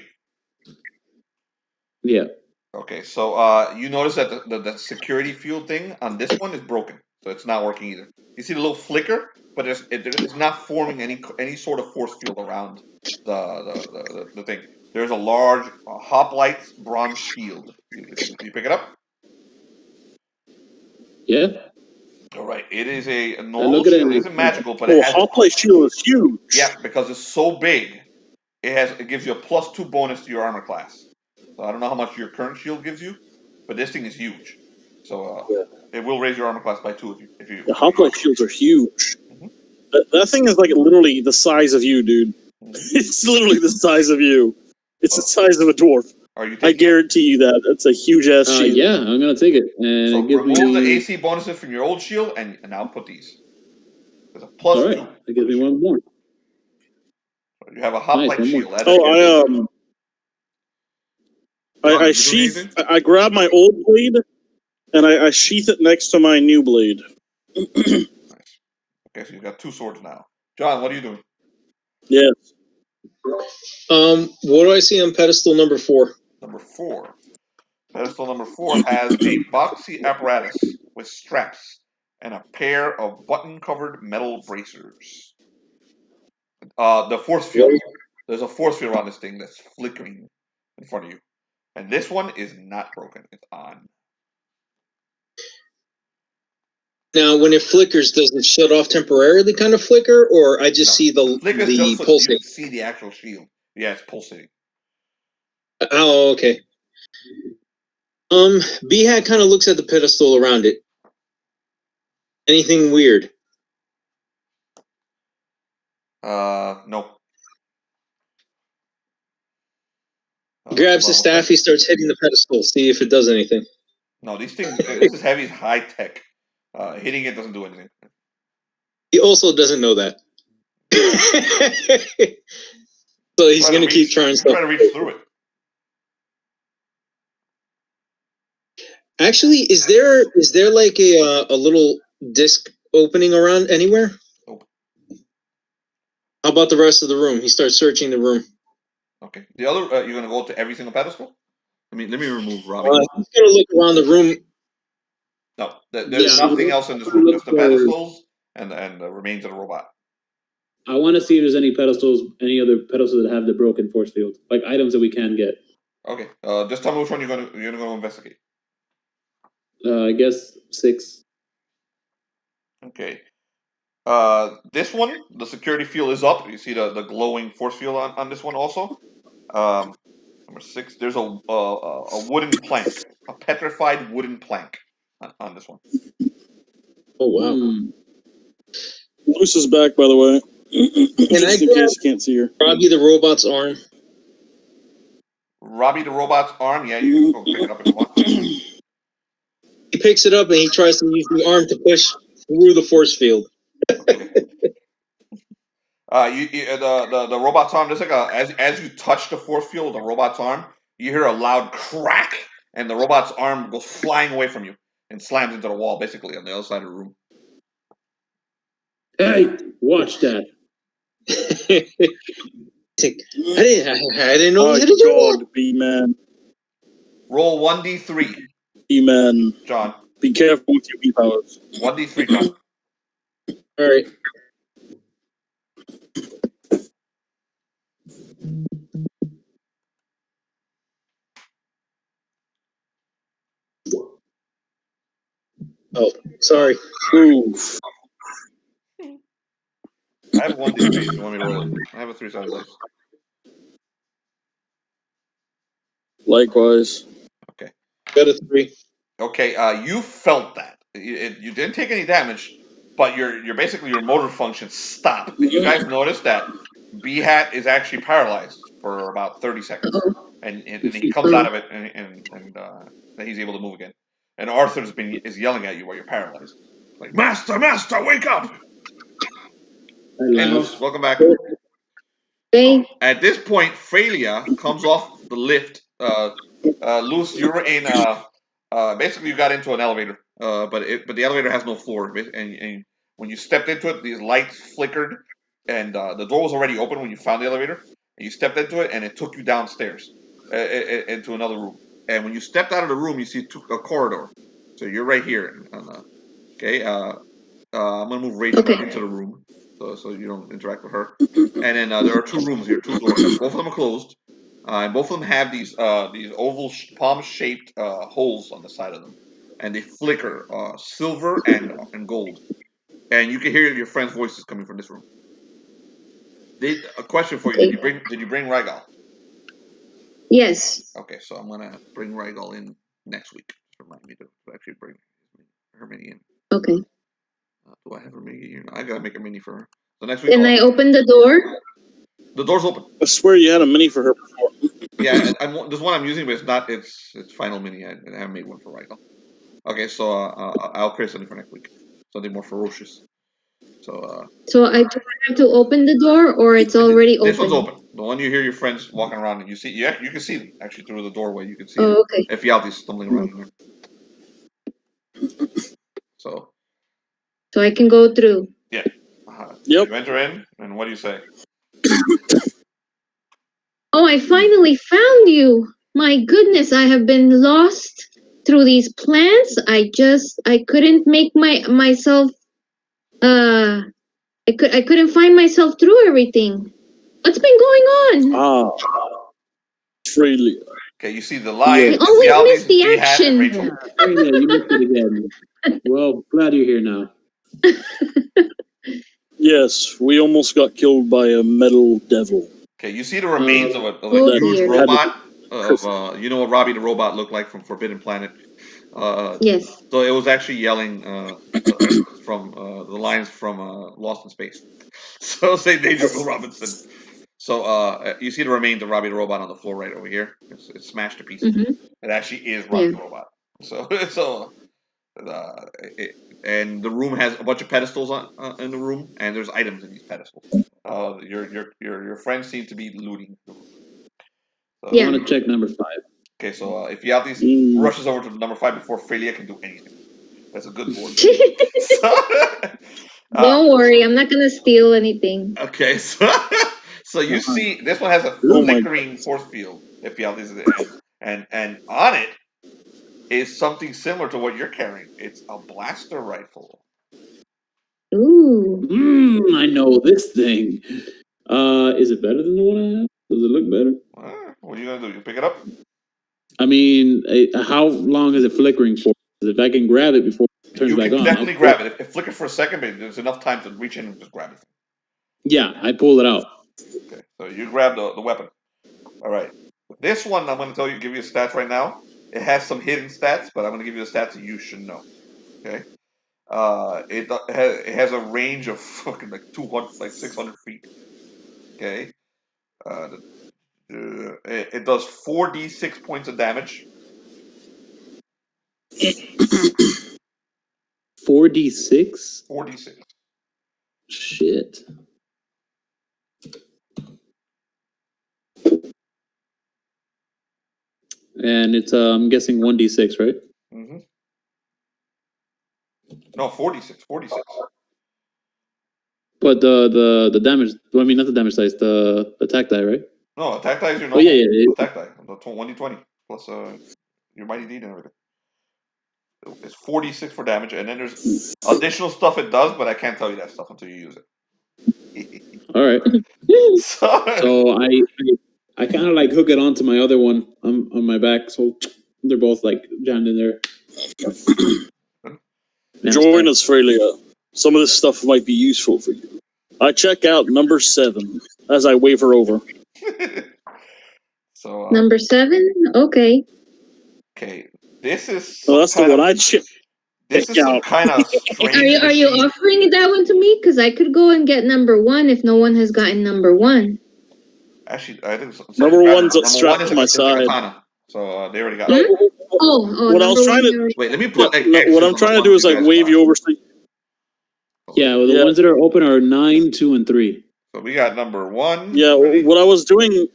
Yeah. Okay, so you notice that the security field thing on this one is broken. So it's not working either. You see the little flicker, but it's not forming any sort of force field around the thing. There's a large hoplite bronze shield. You pick it up? Yeah. All right. It is a normal shield. It isn't magical, but it has... hoplite shield is huge. Yeah, because it's so big, it gives you a +2 bonus to your armor class. So I don't know how much your current shield gives you, but this thing is huge. So it will raise your armor class by 2 if you. The hoplite shields are huge. Mm-hmm. That thing is like literally the size of you, dude. Mm-hmm. It's literally the size of you. It's the size of a dwarf. I guarantee you that. That's a huge ass shield. Yeah, I'm gonna take it. And so it gives remove me... the AC bonuses from your old shield, and I'll put these. There's a +2. All right. That gives me one more. You have a hoplite shield. I grab my old blade and I sheath it next to my new blade. Nice. Okay, so you've got 2 swords now. John, what are you doing? Yes. What do I see on pedestal number 4? Number 4. Pedestal number 4 has a boxy apparatus with straps and a pair of button-covered metal bracers. The force field. There's a force field around this thing that's flickering in front of you. And this one is not broken. It's on. Now, when it flickers, does it shut off temporarily kind of flicker, or I just see the pulsing? You see the actual shield. Yeah, it's pulsating. Oh, okay. Beehat kind of looks at the pedestal around it. Anything weird? No. Grabs his staff, he starts hitting the pedestal, see if it does anything. No, these things, this is heavy, it's high tech. Hitting it doesn't do anything. He also doesn't know that. So he's going to keep trying stuff. Try to reach through it. Actually, is there like a little disc opening around anywhere? Nope. How about the rest of the room? He starts searching the room. Okay. The other, you're going to go to every single pedestal? Let me remove Robbie. He's gonna look around the room. No, there's nothing else in this room. Just the pedestals and the remains of the robot. I want to see if there's any pedestals, any other pedestals that have the broken force field, like items that we can get. Okay, just tell me which one you're gonna go investigate. I guess 6. Okay. This one, the security field is up. You see the glowing force field on this one also. Number 6. There's a wooden plank, a petrified wooden plank on this one. Oh wow! Luce is back, by the way. Just in case you can't see her. Robbie the Robot's arm. Robbie the Robot's arm. Yeah, you can go pick it up if you want. He picks it up and he tries to use the arm to push through the force field. Okay. The robot's arm. Just like as you touch the force field with the robot's arm, you hear a loud crack, and the robot's arm goes flying away from you and slams into the wall, basically on the other side of the room. Hey, watch that! I didn't know he had a God, B-man. Roll 1d3. B-man. John. Be careful with your B-powers. 1d3, John. All right. Oh, sorry. Oof. I have 1d3 if you want me to roll it. I have a 3-sided dice. Likewise. Okay. Got a 3. Okay, you felt that. You didn't take any damage, but your basically your motor functions stop. And you guys noticed that Beehat is actually paralyzed for about 30 seconds. And he comes out of it and he's able to move again. And Arthur is yelling at you while you're paralyzed. Like, Master, wake up! Hey, Luce, welcome back. Hey. At this point, Freylia comes off the lift. Luce, you're in. Basically, you got into an elevator, but the elevator has no floor. And when you stepped into it, these lights flickered, and the door was already open when you found the elevator. And you stepped into it, and it took you downstairs into another room. And when you stepped out of the room, you see a corridor. So you're right here. Okay. I'm gonna move Rachael into the room. So you don't interact with her. And then there are 2 rooms here, 2 doors. Both of them are closed, and both of them have these oval palm-shaped holes on the side of them, and they flicker silver and gold. And you can hear your friends' voices coming from this room. A question for you: Did you bring Rachael? Yes. Okay, so I'm gonna bring Rachael in next week. Remind me to actually bring her mini in. Okay. Do I have her mini here? I gotta make a mini for her. So next week. Can I open the door? The door's open. I swear you had a mini for her before. Yeah, this one I'm using, but it's not. It's final mini. I haven't made one for Rachael. Okay, so I'll create something for next week. Something more ferocious. So. So I have to open the door, or it's already open? This one's open. The one you hear your friends walking around and you see. Yeah, you can see them actually through the doorway. You can see. Oh, okay. Ephialtes stumbling around in there. So I can go through. Yeah. Yep. You enter in, and what do you say? Oh, I finally found you! My goodness, I have been lost through these plants. I couldn't make myself. I couldn't find myself through everything. What's been going on? Freylia. Okay, you see the lion. I always miss the Beehat, action. and Rachael. Yeah, you missed it again. Well, glad you're here now. Yes, we almost got killed by a metal devil. Okay, you see the remains of a huge dear. robot. You know what Robbie the Robot looked like from Forbidden Planet? Yes. So it was actually yelling from the lines from Lost in Space. So say Danger Will Robinson. So you see the remains of Robbie the Robot on the floor right over here. It's smashed to pieces. Mm-hmm. It actually is Robbie the Robot. And the room has a bunch of pedestals in the room, and there's items in these pedestals. Your friends seem to be looting. So, Yeah. I want to check number 5. Okay, so Ephialtes rushes over to number 5 before Freylia can do anything. That's a good board. Don't worry, I'm not gonna steal anything. Okay, so you see this one has a flickering force field. Ephialtes, and on it is something similar to what you're carrying. It's a blaster rifle. Ooh. I know this thing. Is it better than the one I have? Does it look better? What are you gonna do? You pick it up? I mean, how long is it flickering for? If I can grab it before it turns You back can on, definitely grab it. It flickers for a second, but there's enough time to reach in and just grab it. Yeah, I pull it out. Okay, so you grab the weapon. All right. This one, I'm going to give you stats right now. It has some hidden stats, but I'm going to give you the stats that you should know. Okay. It has a range of fucking like 200, like 600 feet. Okay. It does 4d6 points of damage. 4d6? 4d6. Shit. And it's I'm guessing 1d6, right? Mm-hmm. No, 46. 46. But the damage, I mean, not the damage dice, the attack die, right? No, attack die is your Oh, normal yeah. attack die. The 1d20 plus your mighty deed and everything. It's 46 for damage, and then there's additional stuff it does, but I can't tell you that stuff until you use it. All right. So I kind of like hook it onto my other one on my back, so they're both like jammed in there. Join us, Freylia. Some of this stuff might be useful for you. I check out number 7 as I wave her over. So Number 7? Okay. Okay, this is. Well, that's the one I check. This is some kind of strange. Are you offering that one to me? Because I could go and get number 1 if no one has gotten number 1. Actually, I think number one's strapped to my side. Katana, so they already got it. What I was trying to wait. Let me put. what I'm trying to do is like wave you over. Yeah, well, the ones that are open are 9, 2, and 3. So we got number 1. Yeah, what I was doing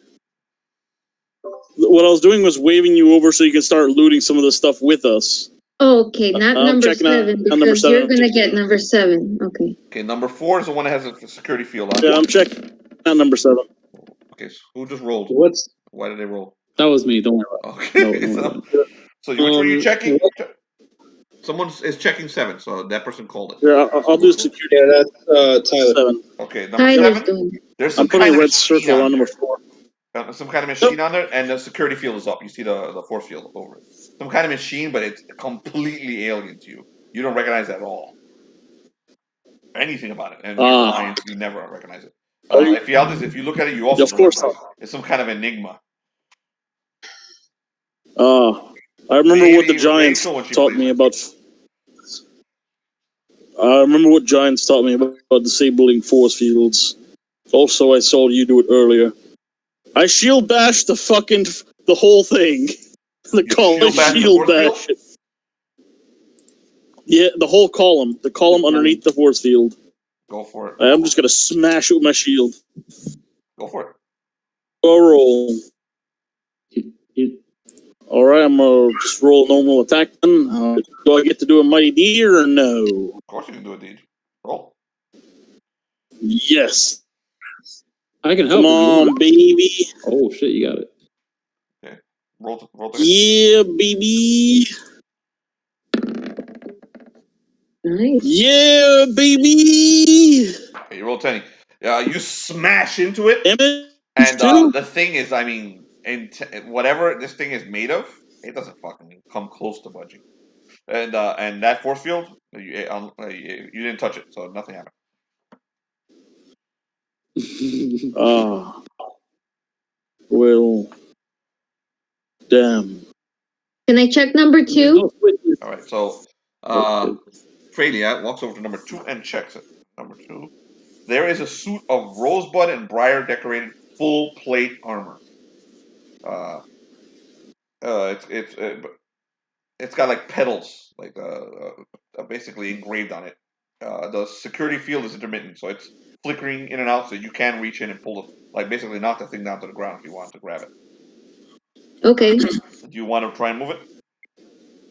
was waving you over so you can start looting some of the stuff with us. Okay, not number 7, because number 7. you're going to get number 7. Okay. Okay, number 4 is the one that has a security field on. Yeah, I'm checking out number 7. Okay, so who just rolled? Why did they roll? That was me. Don't worry about it. Okay, so which one are you checking? Someone is checking 7, so that person called it. Yeah, I'll do security. Yeah, that's Tyler. 7. Okay, number Tyler's 7. doing it. There's some I'm putting kind a of red circle on number 4. some kind of machine on there, and the security field is up. You see the force field over it. Some kind of machine, but it's completely alien to you. You don't recognize it at all. Anything about it, and you never recognize it. Ephialtes, if you look at it, you also of course not. It's some kind of enigma. I remember what the Giants taught me about. I remember what Giants taught me about disabling force fields. Also, I saw you do it earlier. I shield bash the whole thing. Shield bash it. Yeah, the whole column. The column underneath the force field. Go for it. I'm just gonna smash it with my shield. Go for it. Go roll. Alright, I'm gonna just roll normal attack then. Do I get to do a mighty deed or no? Of course you can do a deed. Roll. Yes. I can help. Come on, baby. Oh shit, you got it. Okay. Roll. Yeah, baby. Nice. Yeah, baby. Okay, you roll 10. You smash into it. And the thing is, I mean, whatever this thing is made of, it doesn't fucking come close to budging. And that force field, you didn't touch it, so nothing happened. Well, damn. Can I check number 2? All right, so Freylia walks over to number 2 and checks it. Number 2, there is a suit of rosebud and briar decorated full plate armor. It's got like petals, like basically engraved on it. The security field is intermittent, so it's flickering in and out, so you can reach in and pull it, like basically knock the thing down to the ground if you want to grab it. Okay. Do you want to try and move it?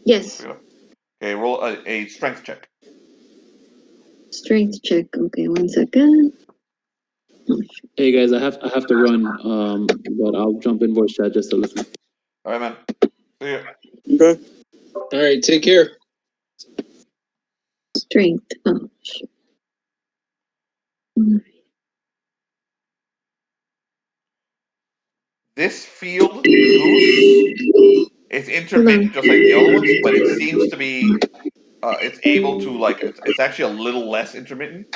Yes. Okay, roll a strength check. Strength check. Okay, 1 second. Hey guys, I have to run, but I'll jump in voice chat just to listen. All right, man. See ya. Okay. All right, take care. Strength. Oh, shit. This field, Goose, it's intermittent just like the other ones, but it seems to be, it's able to, like, it's actually a little less intermittent.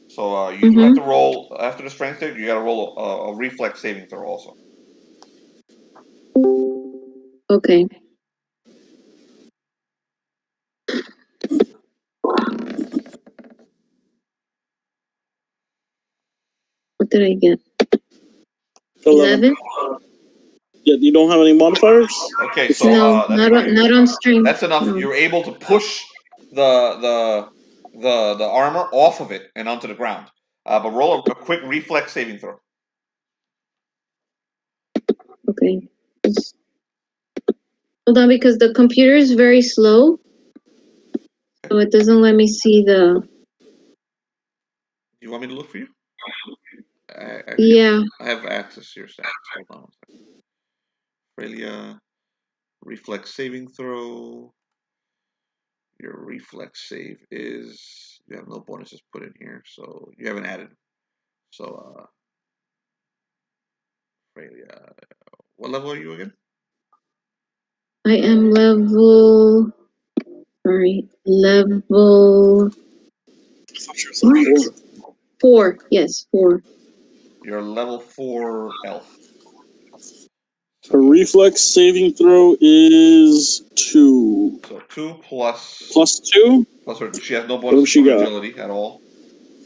So you do have to roll, after the strength check, you gotta roll a reflex saving throw also. Okay. What did I get? 11? Yeah, you don't have any modifiers? Okay, so No, not on strength. that's enough. No. You're able to push the armor off of it and onto the ground. But roll a quick reflex saving throw. Okay. Hold on, because the computer is very slow. So it doesn't let me see the... You want me to look for you? Yeah. I have access to your stats. Hold on one second. Freylia, reflex saving throw. Your reflex save is, you have no bonuses put in here, so you haven't added. So, Freylia, what level are you again? I am level... Sorry. Level... What? 4. Yes, 4. You're level 4 elf. Her reflex saving throw is 2. So 2 plus... Plus 2? Plus her, she has no bonus to agility at all.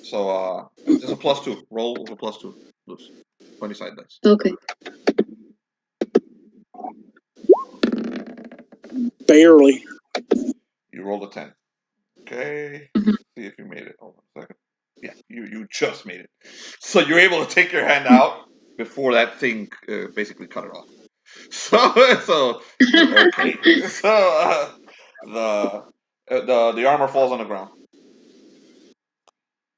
So, just a plus 2. Roll with a plus 2. Loose. 20 side dice. Okay. Barely. You rolled a 10. Okay. See if you made it. Hold on a second. Yeah, you just made it. So you're able to take your hand out before that thing basically cut it off. So you're okay. So the armor falls on the ground.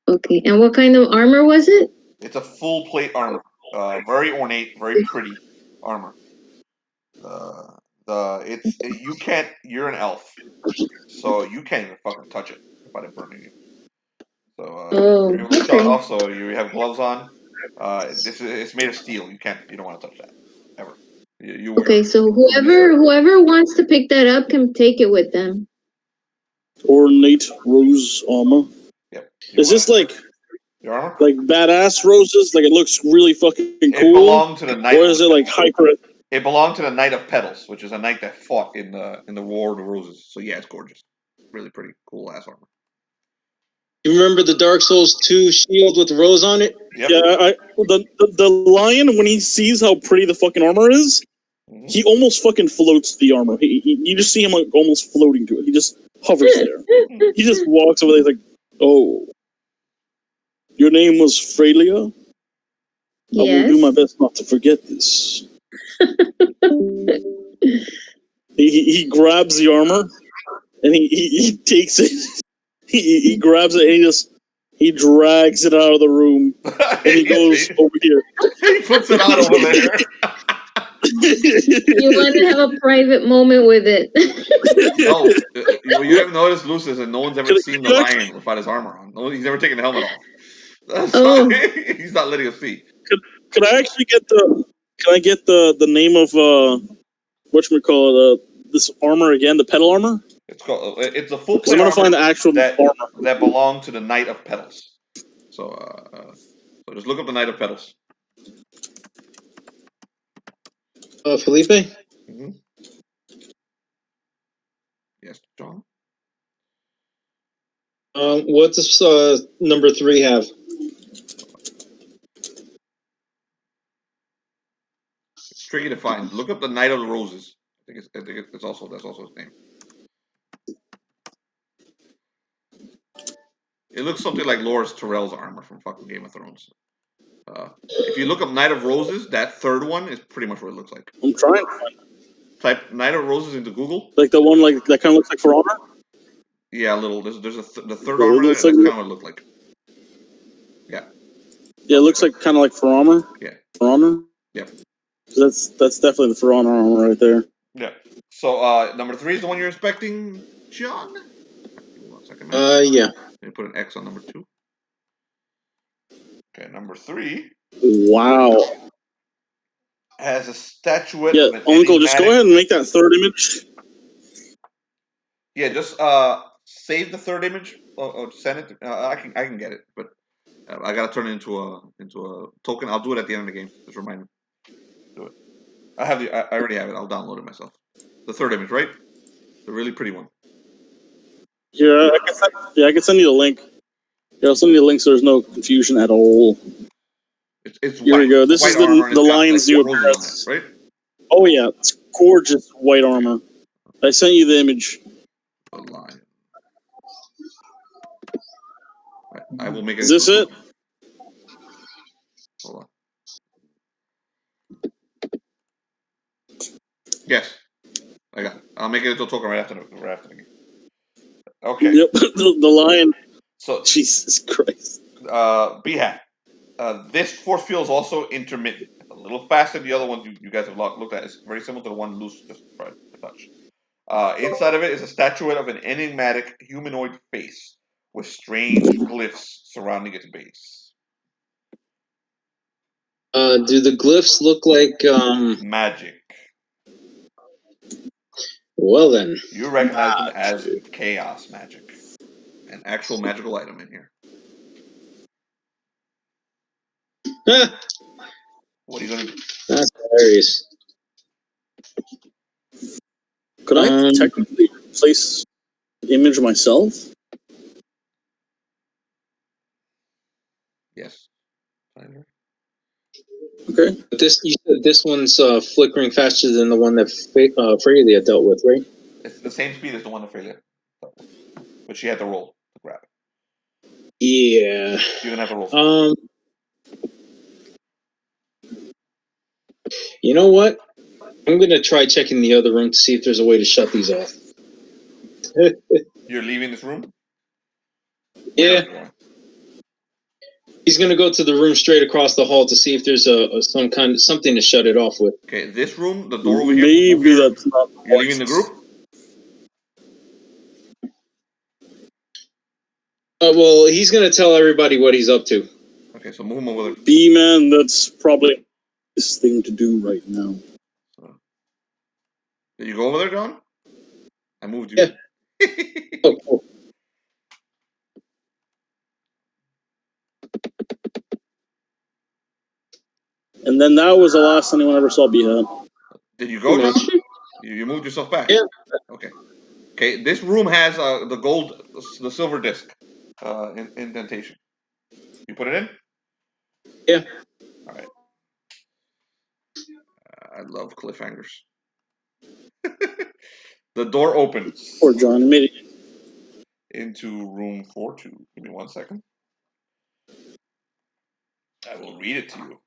Okay. And what kind of armor was it? It's a full plate armor. Very ornate, very pretty armor. You can't. You're an elf, so you can't even fucking touch it if I didn't burn you. So you're able to show it off. So you have gloves on. It's made of steel. You don't want to touch that ever. You wear Okay, it. so whoever wants to pick that up can take it with them. Ornate rose armor. Yep. Is this like your armor? Like badass roses? Like it looks really fucking cool? It belonged to the knight. Or is it like hyper? It belonged to the Knight of Petals, which is a knight that fought in the War of the Roses. So yeah, it's gorgeous. Really pretty, cool ass armor. You remember the Dark Souls 2 shield with the rose on it? Yep. Yeah, the lion, when he sees how pretty the fucking armor is, he almost fucking floats the armor. You just see him like almost floating to it. He just hovers there. He just walks over there. He's like, "Oh, your name was Freylia? Yes. I will do my best not to forget this." he grabs the armor and he takes it. He grabs it and he drags it out of the room and he goes over here. He puts it out over there. You want to have a private moment with it. No, you haven't noticed, Lucius, and no one's ever seen the lion without his armor on. No, he's never taken the helmet off. That's why he's not letting us see. Could I actually get the name of whatchamacallit, this armor again, the petal armor? It's a full plate I'm gonna armor find the actual armor that belonged to the Knight of Petals. So just look up the Knight of Petals. Felipe? Mm-hmm. Yes, John? What does number 3 have? It's tricky to find. Look up the Knight of the Roses. I think that's also his name. It looks something like Loras Tyrell's armor from fucking Game of Thrones. If you look up Knight of Roses, that third one is pretty much what it looks like. I'm trying to find it. Type Knight of Roses into Google. Like the one like that kind of looks like for armor? Yeah, a little. There's the third armor. That's kind of what it looked like. Yeah. Yeah, it looks like kind of like for armor. Yeah. For honor. Yep. That's definitely the for honor armor right there. Yeah. So number 3 is the one you're inspecting, John. Give me 1 second, man. Yeah. Let me put an X on number 2. Okay, number 3. Wow. Has a statuette Yeah, of an Uncle, just go enigmatic. ahead and make that third image. Yeah, just save the third image or send it. I can get it, but I gotta turn it into a token. I'll do it at the end of the game. Just remind me. Do it. I already have it. I'll download it myself. The third image, right? The really pretty one. Yeah, I can send you the link. Yeah, I'll send you the link so there's no confusion at all. It's Here white. we go. This white is the armor and it's got, lion's like, new roses on apprentice. it, right? Oh yeah, it's gorgeous white armor. I sent you the image. The lion. Right. I will make it. Is this into a it? token. Hold on. Yes, I got it. I'll make it into a token right after the game. Okay. Yep, the lion. So Jesus Christ. Beehat. This force field is also intermittent. It's a little faster than the other ones you guys have looked at. It's very similar to the one Luce just tried to touch. Inside of it is a statuette of an enigmatic humanoid face with strange glyphs surrounding its base. Do the glyphs look like Magic. Well then. You recognize them as chaos magic. An actual magical item in here. What are you gonna do? That's hilarious. Could I technically replace the image myself? Yes. Okay. But you said this one's flickering faster than the one that Freylia dealt with, right? It's the same speed as the one that Freylia dealt with. But she had to roll to grab it. Yeah. You're gonna have to roll. You know what? I'm gonna try checking the other room to see if there's a way to shut these off. You're leaving this room? Yeah. He's gonna go to the room straight across the hall to see if there's something to shut it off with. Okay, this room, the door over here. Maybe that's not. You're leaving the group? Well, he's gonna tell everybody what he's up to. Okay, so move him over there. B-man, that's probably this thing to do right now. Did you go over there, John? I moved you. Yeah. Oh, cool. And then that was the last anyone ever saw Beehat. Did you go, John? You moved yourself back? Yeah. Okay. Okay, this room has the silver disc indentation. You put it in? Yeah. All right. I love cliffhangers. The door opens. Poor John made it into room 4-2. Give me 1 second. I will read it to you.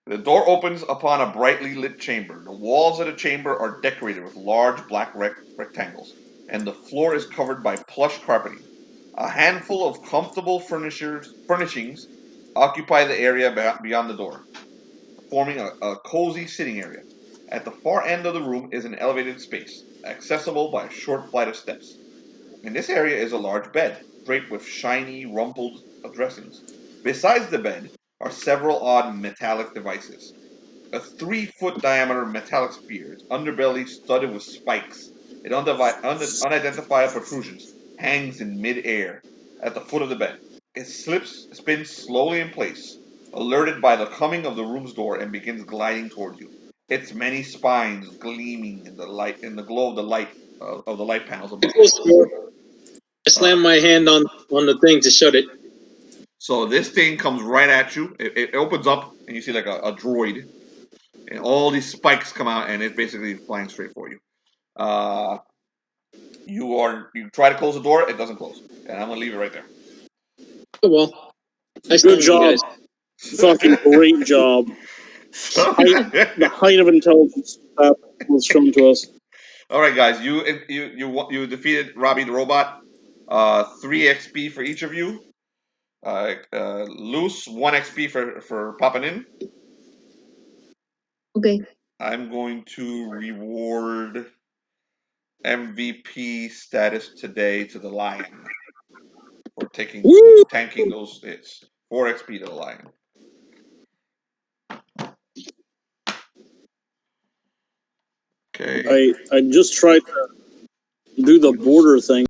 The door opens upon a brightly lit chamber. The walls of the chamber are decorated with large black rectangles, and the floor is covered by plush carpeting. A handful of comfortable furnishings occupy the area beyond the door, forming a cozy sitting area. At the far end of the room is an elevated space, accessible by a short flight of steps. In this area is a large bed, draped with shiny, rumpled dressings. Besides the bed are several odd metallic devices. A 3-foot diameter metallic sphere, its underbelly studded with spikes and unidentifiable protrusions, hangs in mid-air at the foot of the bed. It spins slowly in place, alerted by the coming of the room's door, and begins gliding toward you. Its many spines gleaming in the glow of the light panels above. I slam my hand on the thing to shut it. So this thing comes right at you. It opens up, and you see like a droid, and all these spikes come out, and it's basically flying straight for you. You try to close the door, it doesn't close, and I'm gonna leave it right there. Oh well. Good job. Fucking great job. The height of intelligence that was shown to us. All right, guys, you defeated Robbie the Robot. 3 XP for each of you. Loose 1 XP for popping in. Okay. I'm going to reward MVP status today to the Lion for tanking those hits. 4 XP to the Lion. Okay. I just tried to do the border thing.